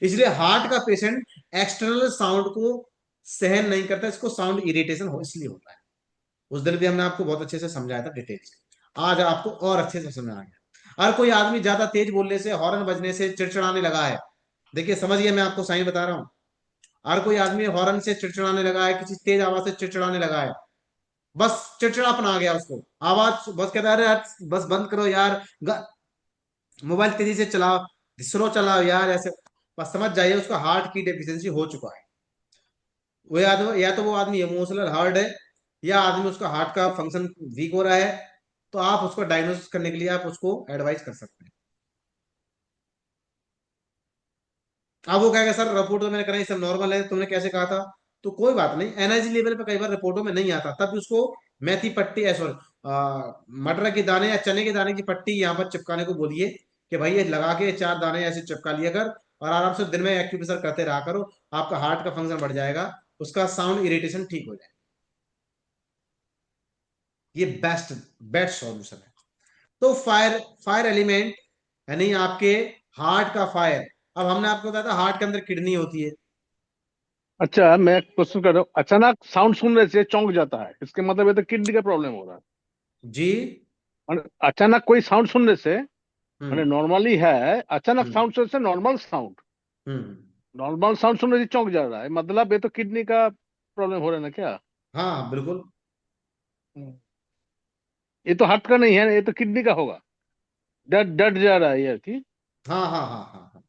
इसलिए हार्ट का पेशेंट एक्सटर्नल साउंड को सहन नहीं करता, इसको साउंड इरिटेशन हो इसलिए होता है। उस दिन भी हमने आपको बहुत अच्छे से समझाया था डिटेल से, आज आपको और अच्छे से समझ आ गया। और कोई आदमी ज्यादा तेज बोलने से, हॉर्न बजने से चिड़चिड़ाने लगा है, देखिए समझिए, मैं आपको साइन बता रहा हूँ। हर कोई आदमी हॉर्न से चिड़चिड़ाने लगा है, किसी तेज आवाज से चिड़चिड़ाने लगा है, बस चिड़चिड़ापन आ गया उसको, आवाज बस कहता है अरे यार बस बंद करो यार, मोबाइल तेजी से चलाओ, स्लो चलाओ यार, ऐसे। बस समझ जाइए उसका हार्ट की डेफिशिएंसी हो चुका है। वो या तो वो आदमी इमोशनल हार्ट है, या आदमी उसका हार्ट का फंक्शन वीक हो रहा है। तो आप उसको डायग्नोसिस करने के लिए आप उसको एडवाइस कर सकते हैं। अब वो कहेगा सर रिपोर्ट तो मैंने कराई सब नॉर्मल है, तुमने कैसे कहा था? तो कोई बात नहीं, एनर्जी लेवल पे कई बार रिपोर्टों में नहीं आता, तब उसको मेथी पट्टी, सॉरी, मटर के दाने या चने के दाने की पट्टी यहाँ पर चिपकाने को बोलिए, कि भाई ये लगा के 4 दाने ऐसे चिपका लिया कर, और आराम से दिन में एक्यूप्रेशर करते रहा करो, आपका हार्ट का फंक्शन बढ़ जाएगा, उसका साउंड इरिटेशन ठीक हो जाएगा। ये बेस्ट सॉल्यूशन है। तो फायर फायर एलिमेंट, यानी आपके हार्ट का फायर। अब हमने आपको बताया था हार्ट के अंदर किडनी होती है। अच्छा, मैं क्वेश्चन कर रहा हूँ, अचानक साउंड सुनने से चौंक जाता है, इसके मतलब ये तो किडनी का प्रॉब्लम हो रहा है। जी। और अचानक कोई साउंड सुनने से, हम्म। मैंने नॉर्मली है, अचानक हम्म। साउंड सुनने से, हम्म। नॉर्मल साउंड सुनने से चौंक जा रहा है, मतलब ये तो किडनी का प्रॉब्लम हो रहा है ना क्या? हाँ बिल्कुल। हम्म। ये तो हार्ट का नहीं है, ये तो किडनी का होगा। डट डट जा रहा है ये कि हाँ हाँ हाँ हाँ हाँ।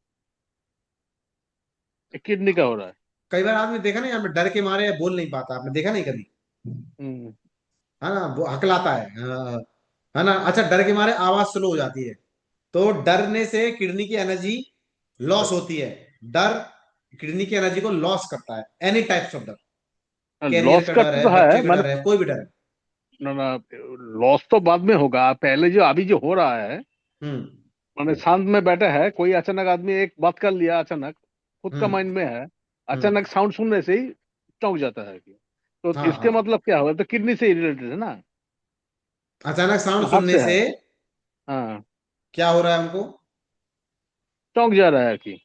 किडनी का हो रहा है। कई बार आपने देखा ना, यहाँ पे डर के मारे बोल नहीं पाता, आपने देखा नहीं कभी? हम्म। है ना, वो हकलाता है, है ना। अच्छा, डर के मारे आवाज स्लो हो जाती है, तो डरने से किडनी की एनर्जी लॉस होती है। डर किडनी की एनर्जी को लॉस करता है, एनी टाइप्स ऑफ डर। कैरियर लॉस का का डर तो है, है बच्चे का मैंने, डर है, कोई भी डर है। ना ना, लॉस तो बाद में होगा, पहले जो अभी जो हो रहा है, हम्म। मैंने शांत में बैठा है, कोई अचानक आदमी एक बात कर लिया, अचानक खुद का हम्म। माइंड में है, हम्म। अचानक साउंड सुनने से ही चौंक जाता है कि, तो हाँ इसके हाँ। मतलब क्या हुआ, तो किडनी से रिलेटेड है ना, अचानक साउंड हार्ट सुनने से है। से हाँ, क्या हो रहा है हमको? चौंक जा रहा है कि,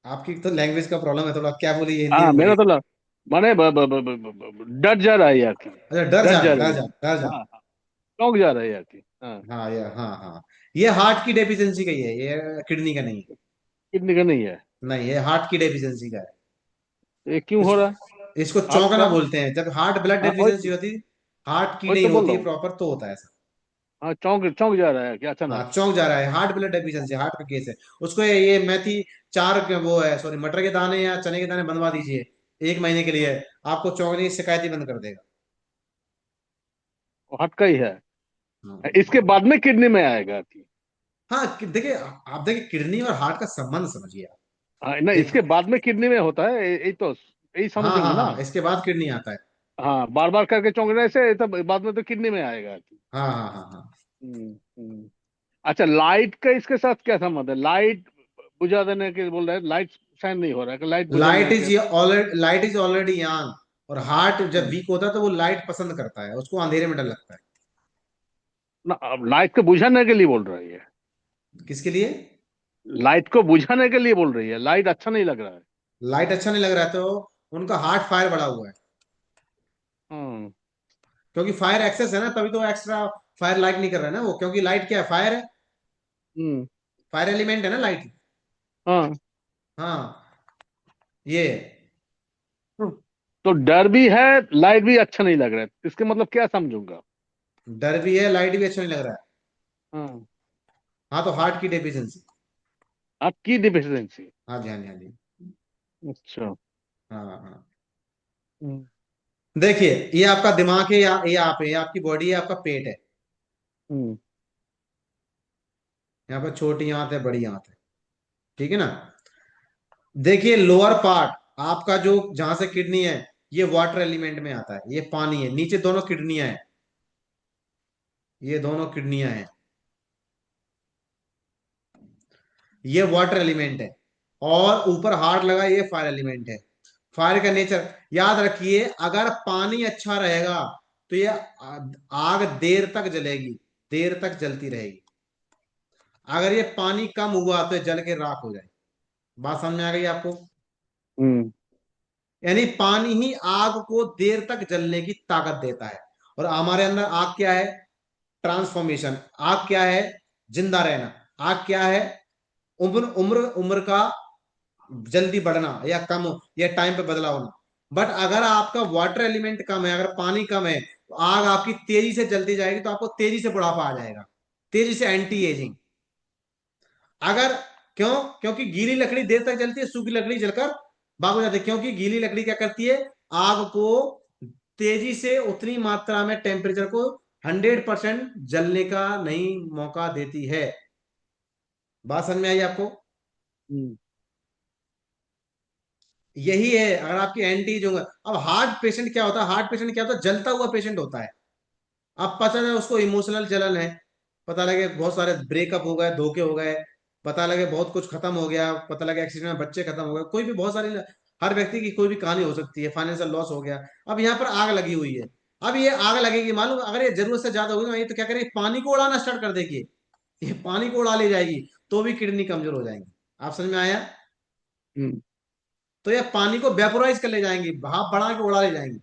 आपकी तो लैंग्वेज का प्रॉब्लम है थोड़ा, क्या बोली, ये हिंदी हाँ में मेरा बोलिए। तो माने डट जा रहा है यार की, अच्छा, डर डट जा जा रहा, रही डर है। जा, डर जा। हाँ हाँ, चौंक जा रहा है यार की, हाँ। हाँ ये, हाँ हाँ, ये हार्ट की डेफिशिएंसी का ही है, ये किडनी का नहीं है। किडनी का नहीं है। नहीं, ये हार्ट की डेफिशिएंसी का है। ये क्यों हो रहा है? इसको इसको हार्ट चौंकना का, बोलते हैं, जब हार्ट ब्लड हाँ डेफिशिएंसी होती, हार्ट की वही नहीं तो बोल होती रहा है हूँ। प्रॉपर, तो होता है ऐसा। हाँ, चौंक चौंक जा रहा है क्या हाँ, अचानक? चौंक जा रहा है, हार्ट ब्लड डेफिशिएंसी, हार्ट का केस है। उसको ये मेथी वो है, सॉरी, मटर के दाने या चने के दाने बनवा दीजिए 1 महीने के लिए, आपको चौंकने की शिकायत ही बंद कर देगा। हार्ट का ही है। इसके हाँ बाद में किडनी में आएगा कि, हाँ, देखिए आप देखिए, किडनी और हार्ट का संबंध समझिए आप। हाँ ना, एक, इसके बाद में किडनी में होता है, यही तो, यही हाँ समझेंगे हाँ ना। हाँ, इसके बाद किडनी आता है। हाँ, बार बार करके चौंकने से तब बाद में तो किडनी में आएगा कि। हाँ हाँ हाँ हाँ। हम्म। अच्छा, लाइट का इसके साथ क्या संबंध है? लाइट बुझा देने के बोल रहे हैं, लाइट शाइन नहीं हो रहा है कि लाइट बुझाना लाइट है इज क्या? ये already, light is already young, और हार्ट जब हम्म। वीक होता है तो वो लाइट पसंद करता है, उसको अंधेरे में डर लगता है। ना, अब लाइट को बुझाने के लिए बोल रही है, किसके लिए? लाइट को बुझाने के लिए बोल रही है, लाइट अच्छा नहीं लग रहा है। लाइट अच्छा नहीं लग रहा है, तो उनका हार्ट फायर बढ़ा हुआ है, हम्म। क्योंकि फायर एक्सेस है ना, तभी तो एक्स्ट्रा फायर लाइट नहीं कर रहा है ना वो, क्योंकि लाइट क्या है, फायर है, हम्म। फायर एलिमेंट है ना लाइट। हाँ। हाँ, ये तो डर भी है, लाइट भी अच्छा नहीं लग रहा है, इसके मतलब क्या समझूंगा? डर भी है, लाइट भी अच्छा नहीं लग रहा है। हाँ, हाँ, तो हार्ट की डेफिशिएंसी। आपकी डिफिशियंसी। हाँ जी, हाँ जी, हाँ जी। अच्छा। हाँ हाँ। हम्म। देखिए, ये आपका दिमाग है, या ये आप है, ये आपकी बॉडी है, आपका पेट है। हम्म। यहाँ पर छोटी आंत है, बड़ी आंत है, ठीक है ना। देखिए लोअर पार्ट आपका, जो जहां से किडनी है, ये वाटर एलिमेंट में आता है, ये पानी है, नीचे दोनों किडनियां हैं, ये दोनों किडनियां हैं। ये वाटर एलिमेंट है, और ऊपर हार्ट लगा, ये फायर एलिमेंट है। फायर का नेचर याद रखिए, अगर पानी अच्छा रहेगा तो ये आग देर तक जलेगी, देर तक जलती रहेगी। अगर ये पानी कम हुआ तो ये जल के राख हो जाए। बात समझ में आ गई आपको? हम्म। यानी पानी ही आग को देर तक जलने की ताकत देता है। और हमारे अंदर आग क्या है? ट्रांसफॉर्मेशन। आग क्या है? जिंदा रहना। आग क्या है? उम्र उम्र उम्र का जल्दी बढ़ना या कम, या टाइम पे बदलाव होना। बट अगर आपका वाटर एलिमेंट कम है, अगर पानी कम है, तो आग आपकी तेजी से जलती जाएगी, तो आपको तेजी से बुढ़ापा आ जाएगा, तेजी से एंटी एजिंग। अगर, क्यों? क्योंकि गीली लकड़ी देर तक जलती है, सूखी लकड़ी जलकर बाग हो जाती है। क्योंकि गीली लकड़ी क्या करती है? आग को तेजी से उतनी मात्रा में टेम्परेचर को 100% जलने का नहीं मौका देती है। बात समझ में आई आपको? हम्म। यही है, अगर आपकी एंटी जो, अब हार्ट पेशेंट क्या होता है? हार्ट पेशेंट क्या होता है? जलता हुआ पेशेंट होता है। अब पता है उसको इमोशनल जलन है, पता लगे बहुत सारे ब्रेकअप हो गए, धोखे हो गए, पता लगे बहुत कुछ खत्म हो गया, पता लगे एक्सीडेंट में बच्चे खत्म हो गए, कोई भी बहुत सारी, हर व्यक्ति की कोई भी कहानी हो सकती है, फाइनेंशियल लॉस हो गया। अब यहाँ पर आग लगी हुई है। अब ये आग लगेगी, मालूम, अगर ये जरूरत से ज्यादा होगी ना, ये तो क्या करेगी? पानी को उड़ाना स्टार्ट कर देगी। ये पानी को उड़ा ले जाएगी, तो भी किडनी कमजोर हो जाएंगी। आप समझ में आया? हम्म। तो ये पानी को वेपोराइज कर ले जाएंगी, भाप बढ़ा के उड़ा ले जाएंगी,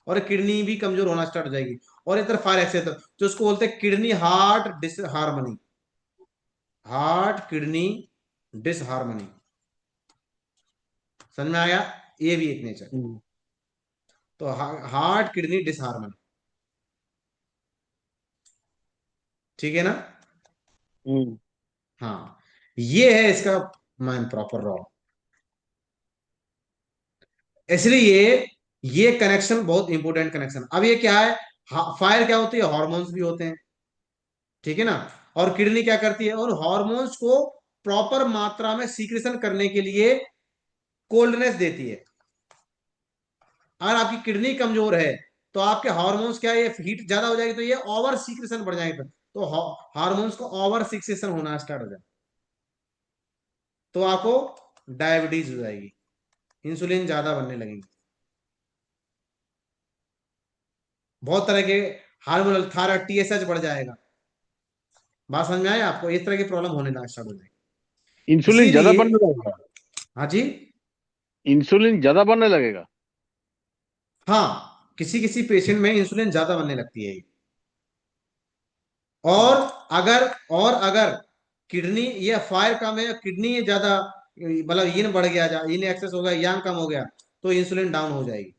और किडनी भी कमजोर होना स्टार्ट हो जाएगी। और इधर फायर एक्सेस, जो उसको बोलते हैं kidney heart disharmony, heart kidney disharmony. समझ में आया? ये भी एक नेचर। हम्म। तो हार्ट किडनी डिसहार्मनी, ठीक है ना? हम्म। हाँ, ये है इसका मैन प्रॉपर रॉ। इसलिए ये कनेक्शन बहुत इंपॉर्टेंट कनेक्शन। अब ये क्या है? फायर क्या होती है? हॉर्मोन्स भी होते हैं, ठीक है ना? और किडनी क्या करती है? और हॉर्मोन्स को प्रॉपर मात्रा में सीक्रेशन करने के लिए कोल्डनेस देती है। अगर आपकी किडनी कमजोर है, तो आपके हार्मोन्स क्या है? ये हीट ज्यादा हो जाएगी, तो ये ओवर सीक्रेशन बढ़ जाएगी, तो हार्मोन्स को ओवर सीक्रेशन होना स्टार्ट हो जाए, तो आपको डायबिटीज हो जाएगी, इंसुलिन ज्यादा बनने लगेगी, बहुत तरह के हार्मोनल, थायराइड, टीएसएच बढ़ जाएगा। बात समझ में आया आपको? इस तरह की प्रॉब्लम होने लगा स्टार्ट हो जाएगी। इंसुलिन ज्यादा इसीलिए, बनने लगेगा? हाँ जी, इंसुलिन ज्यादा बनने लगेगा? हाँ, किसी किसी पेशेंट में इंसुलिन ज्यादा बनने लगती है। और अगर, और अगर किडनी, ये फायर कम है, किडनी ज्यादा, मतलब yin बढ़ गया, yin एक्सेस हो गया, yang कम हो गया, तो इंसुलिन डाउन हो जाएगी।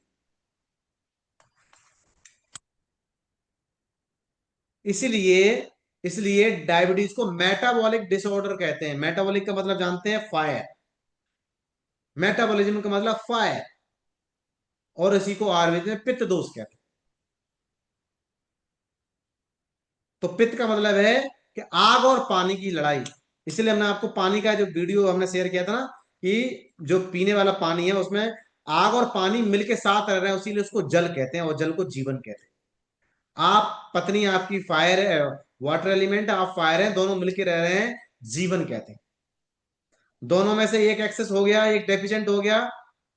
इसलिए, इसलिए डायबिटीज को मेटाबॉलिक डिसऑर्डर कहते हैं। मेटाबॉलिक का मतलब जानते हैं? फायर। मेटाबॉलिज्म का मतलब फायर। और इसी को आयुर्वेद में पित्त दोष कहते हैं। तो पित्त का मतलब है कि आग और पानी की लड़ाई। इसलिए हमने आपको पानी का जो वीडियो हमने शेयर किया था ना, कि जो पीने वाला पानी है उसमें आग और पानी मिलके साथ रह रहे हैं, इसीलिए उसको जल कहते हैं, और जल को जीवन कहते हैं। आप, पत्नी आपकी फायर है, वाटर एलिमेंट, आप फायर हैं, दोनों मिलके रह रहे हैं, जीवन कहते हैं। दोनों में से एक एक्सेस हो गया, एक डेफिशिएंट हो गया,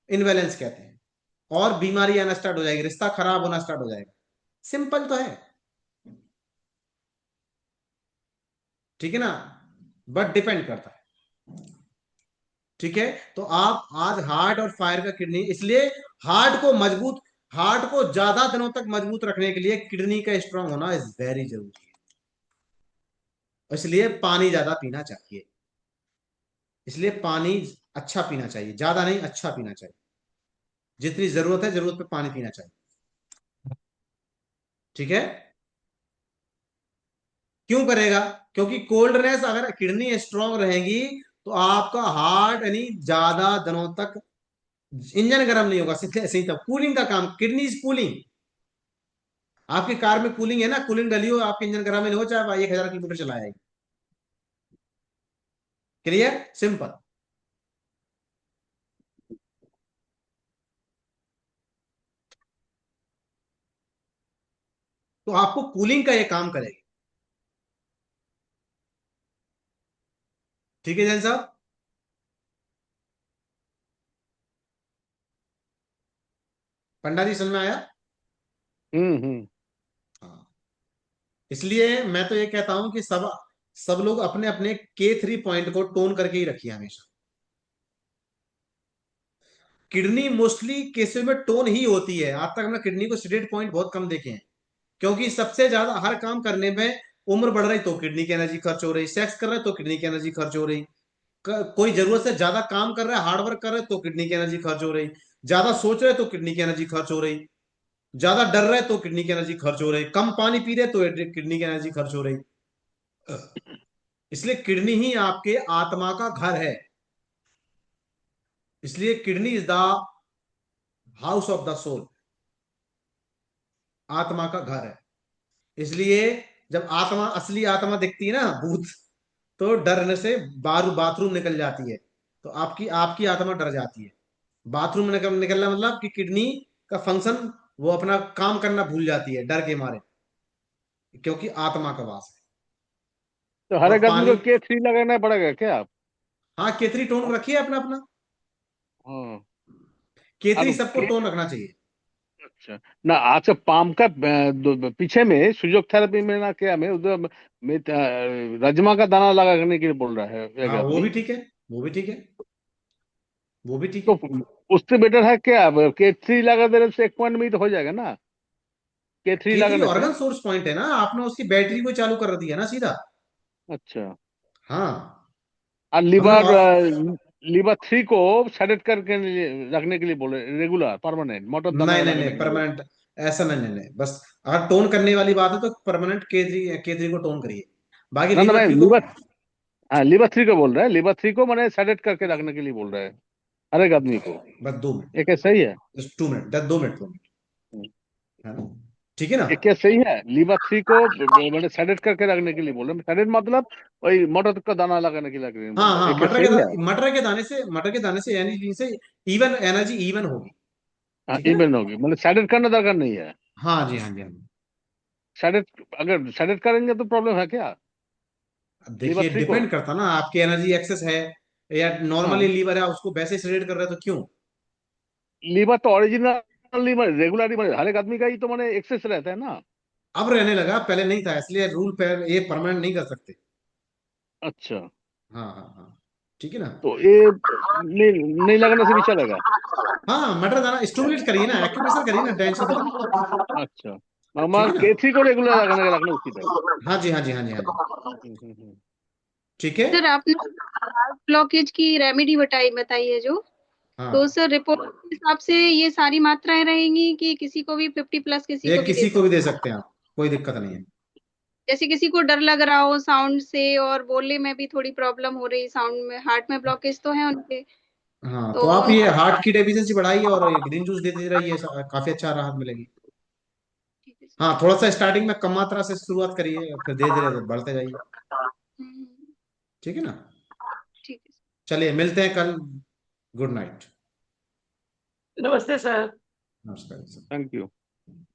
इनबैलेंस कहते हैं, और बीमारी आना स्टार्ट हो जाएगी, रिश्ता खराब होना स्टार्ट हो जाएगा। सिंपल तो है, ठीक है ना? बट डिपेंड करता है, ठीक है? तो आप आज हार्ट और फायर का किडनी, इसलिए हार्ट को मजबूत, हार्ट को ज्यादा दिनों तक मजबूत रखने के लिए किडनी का स्ट्रांग होना इज वेरी जरूरी है। इसलिए पानी ज्यादा पीना चाहिए। इसलिए पानी अच्छा पीना चाहिए, ज्यादा नहीं, अच्छा पीना चाहिए। जितनी जरूरत है, जरूरत पे पानी पीना चाहिए, ठीक है? क्यों करेगा? क्योंकि कोल्डनेस, अगर किडनी स्ट्रांग रहेगी, तो आपका हार्ट यानी ज्यादा दिनों तक, इंजन गर्म नहीं होगा, सीधे ऐसे ही। तब कूलिंग का काम, किडनी इज कूलिंग। आपकी कार में कूलिंग है ना, कूलिंग डली हो, आपके इंजन गर्म नहीं हो, चाहे आप 1000 किलोमीटर चलाए। क्लियर? सिंपल। तो आपको कूलिंग का ये काम करेगी। ठीक है जैन साहब? पंडा जी समझ में आया? हम्म। हाँ। इसलिए मैं तो ये कहता हूं कि सब सब लोग अपने अपने K3 पॉइंट को टोन करके ही रखिए हमेशा। किडनी मोस्टली केसेस में टोन ही होती है। आज तक हमने किडनी को स्टेट पॉइंट बहुत कम देखे हैं, क्योंकि सबसे ज्यादा हर काम करने में उम्र बढ़ रही तो किडनी की एनर्जी खर्च हो रही, सेक्स कर रहे तो किडनी की एनर्जी खर्च हो रही, कोई जरूरत से ज्यादा काम कर रहा है, हार्ड वर्क कर रहे तो किडनी की एनर्जी खर्च हो रही, ज्यादा सोच रहे तो किडनी की एनर्जी खर्च हो रही, ज्यादा डर रहे तो किडनी की एनर्जी खर्च हो रही, कम पानी पी रहे तो किडनी की एनर्जी खर्च हो रही। इसलिए किडनी ही आपके आत्मा का घर है। इसलिए kidney is the house of the soul, आत्मा का घर है। इसलिए जब आत्मा, असली आत्मा दिखती है ना, भूत, तो डरने से बाहर बाथरूम निकल जाती है, तो आपकी आपकी आत्मा डर जाती है। बाथरूम निकलना मतलब कि किडनी का फंक्शन वो अपना काम करना भूल जाती है डर के मारे, क्योंकि आत्मा का वास तो है। हर और एक आदमी पानी, को K3 लगाना पड़ेगा क्या आप? हाँ केतरी टोन रखिए अपना अपना। हाँ। केतरी अब सबको टोन रखना चाहिए। अच्छा ना, आज का पाम का पीछे में फिजियोथेरेपी में ना क्या में उधर में राजमा का दाना लगाने के लिए बोल रहा है एक हाँ वो भी आदमी। ठीक है, वो भी ठीक है, वो भी ठीक तो है। उससे बेटर है क्या, K3 लगा देने से एक पॉइंट में ही तो हो जाएगा ना, K3 केतरी लगाने से। ऑर्गन सोर्स पॉइंट है ना, आपने उसकी बैटरी को चालू कर दिया ना सीधा। अच्छा। हाँ और हमने लीवर और, लीवर 3 को सेलेक्ट करके रखने के लिए बोले, रेगुलर परमानेंट मोटर दाना नहीं नहीं लगाने नहीं के लिए। परमानेंट, ऐसा नहीं नहीं नहीं, बस अगर टोन करने वाली बात है तो परमानेंट K3 को टोन करिए, बाकी ना ना, लीवर मैं थ्री को। लीवर, हाँ लीवर 3 को बोल रहा है, लीवर 3 को मैंने सेलेक्ट करके रखने के लिए बोल रहा है हर एक आदमी को। बस 2 मिनट, ये क्या सही है? जस्ट 2 मिनट, 2 मिनट 2 मिनट, है ना? ठीक है ना? ये क्या सही है? लीवर 3 को मैंने सेलेक्ट करके रखने के लिए बोल रहा है, सेलेक्ट मतलब वही मोटर का दाना लगाने के लिए हाँ बोल रहा है, हाँ, ये क्या सही है? मटर के दाने से एनर्जी से इवन एनर्जी इवन होगी। हाँ ठीक है ना? इवन होगी, मतलब सेलेक्ट करना दरकार नहीं है। हाँ जी, हाँ जी, हाँ जी। सेलेक्ट, अगर सेलेक्ट करेंगे तो प्रॉब्लम है क्या अब लीवर देखिए 3 को? डिपेंड करता ना, आपकी एनर्जी एक्सेस है या नॉर्मली हाँ, लीवर है उसको वैसे सिलेक्ट कर रहे हो तो क्यों? लीवर तो ओरिजिनल लीवर रेगुलर लीवर हर एक आदमी का ही तो मैंने एक्सेस रहता है ना। अब रहने लगा, पहले नहीं था, इसलिए रूल पे ये परमानेंट नहीं कर सकते। अच्छा, हाँ हाँ हाँ, ठीक है ना? तो ये नहीं, नहीं लगाने से भी चलेगा? हाँ मटर दाना स्टूमुलेट करिए ना, एक्यूप्रेशर करिए ना, टेंशन खत्म। अच्छा, ठीक मैं है ना? K3 को रेगुलर लगाने का रखना उसी टाइम। हाँ जी, हाँ जी, हाँ जी, हाँ जी। हम्म। ठीक है। सर आपने ब्लॉकेज की रेमेडी बताई है जो, तो हाँ, सर रिपोर्ट के हिसाब से ये सारी मात्राएं रहेंगी कि किसी को भी 50+ किसी ये को भी दे किसी को भी सकते? दे सकते हैं आप, कोई दिक्कत नहीं है। जैसे किसी को डर लग रहा हो साउंड से और बोलने में भी थोड़ी प्रॉब्लम हो रही, साउंड में हार्ट में ब्लॉकेज तो है उनके, हाँ तो तो आप ये उनको हार्ट की डेफिशिएंसी बढ़ाइए और ये ग्रीन जूस देते रहिए, काफी अच्छा राहत मिलेगी। ठीक है सर। हाँ थोड़ा सा स्टार्टिंग में कम मात्रा से शुरुआत करिए, फिर धीरे धीरे बढ़ते जाइए। हम्म, ठीक है ना? ठीक है। चलिए मिलते हैं कल। Good night. नमस्ते सर। नमस्कार। Thank you.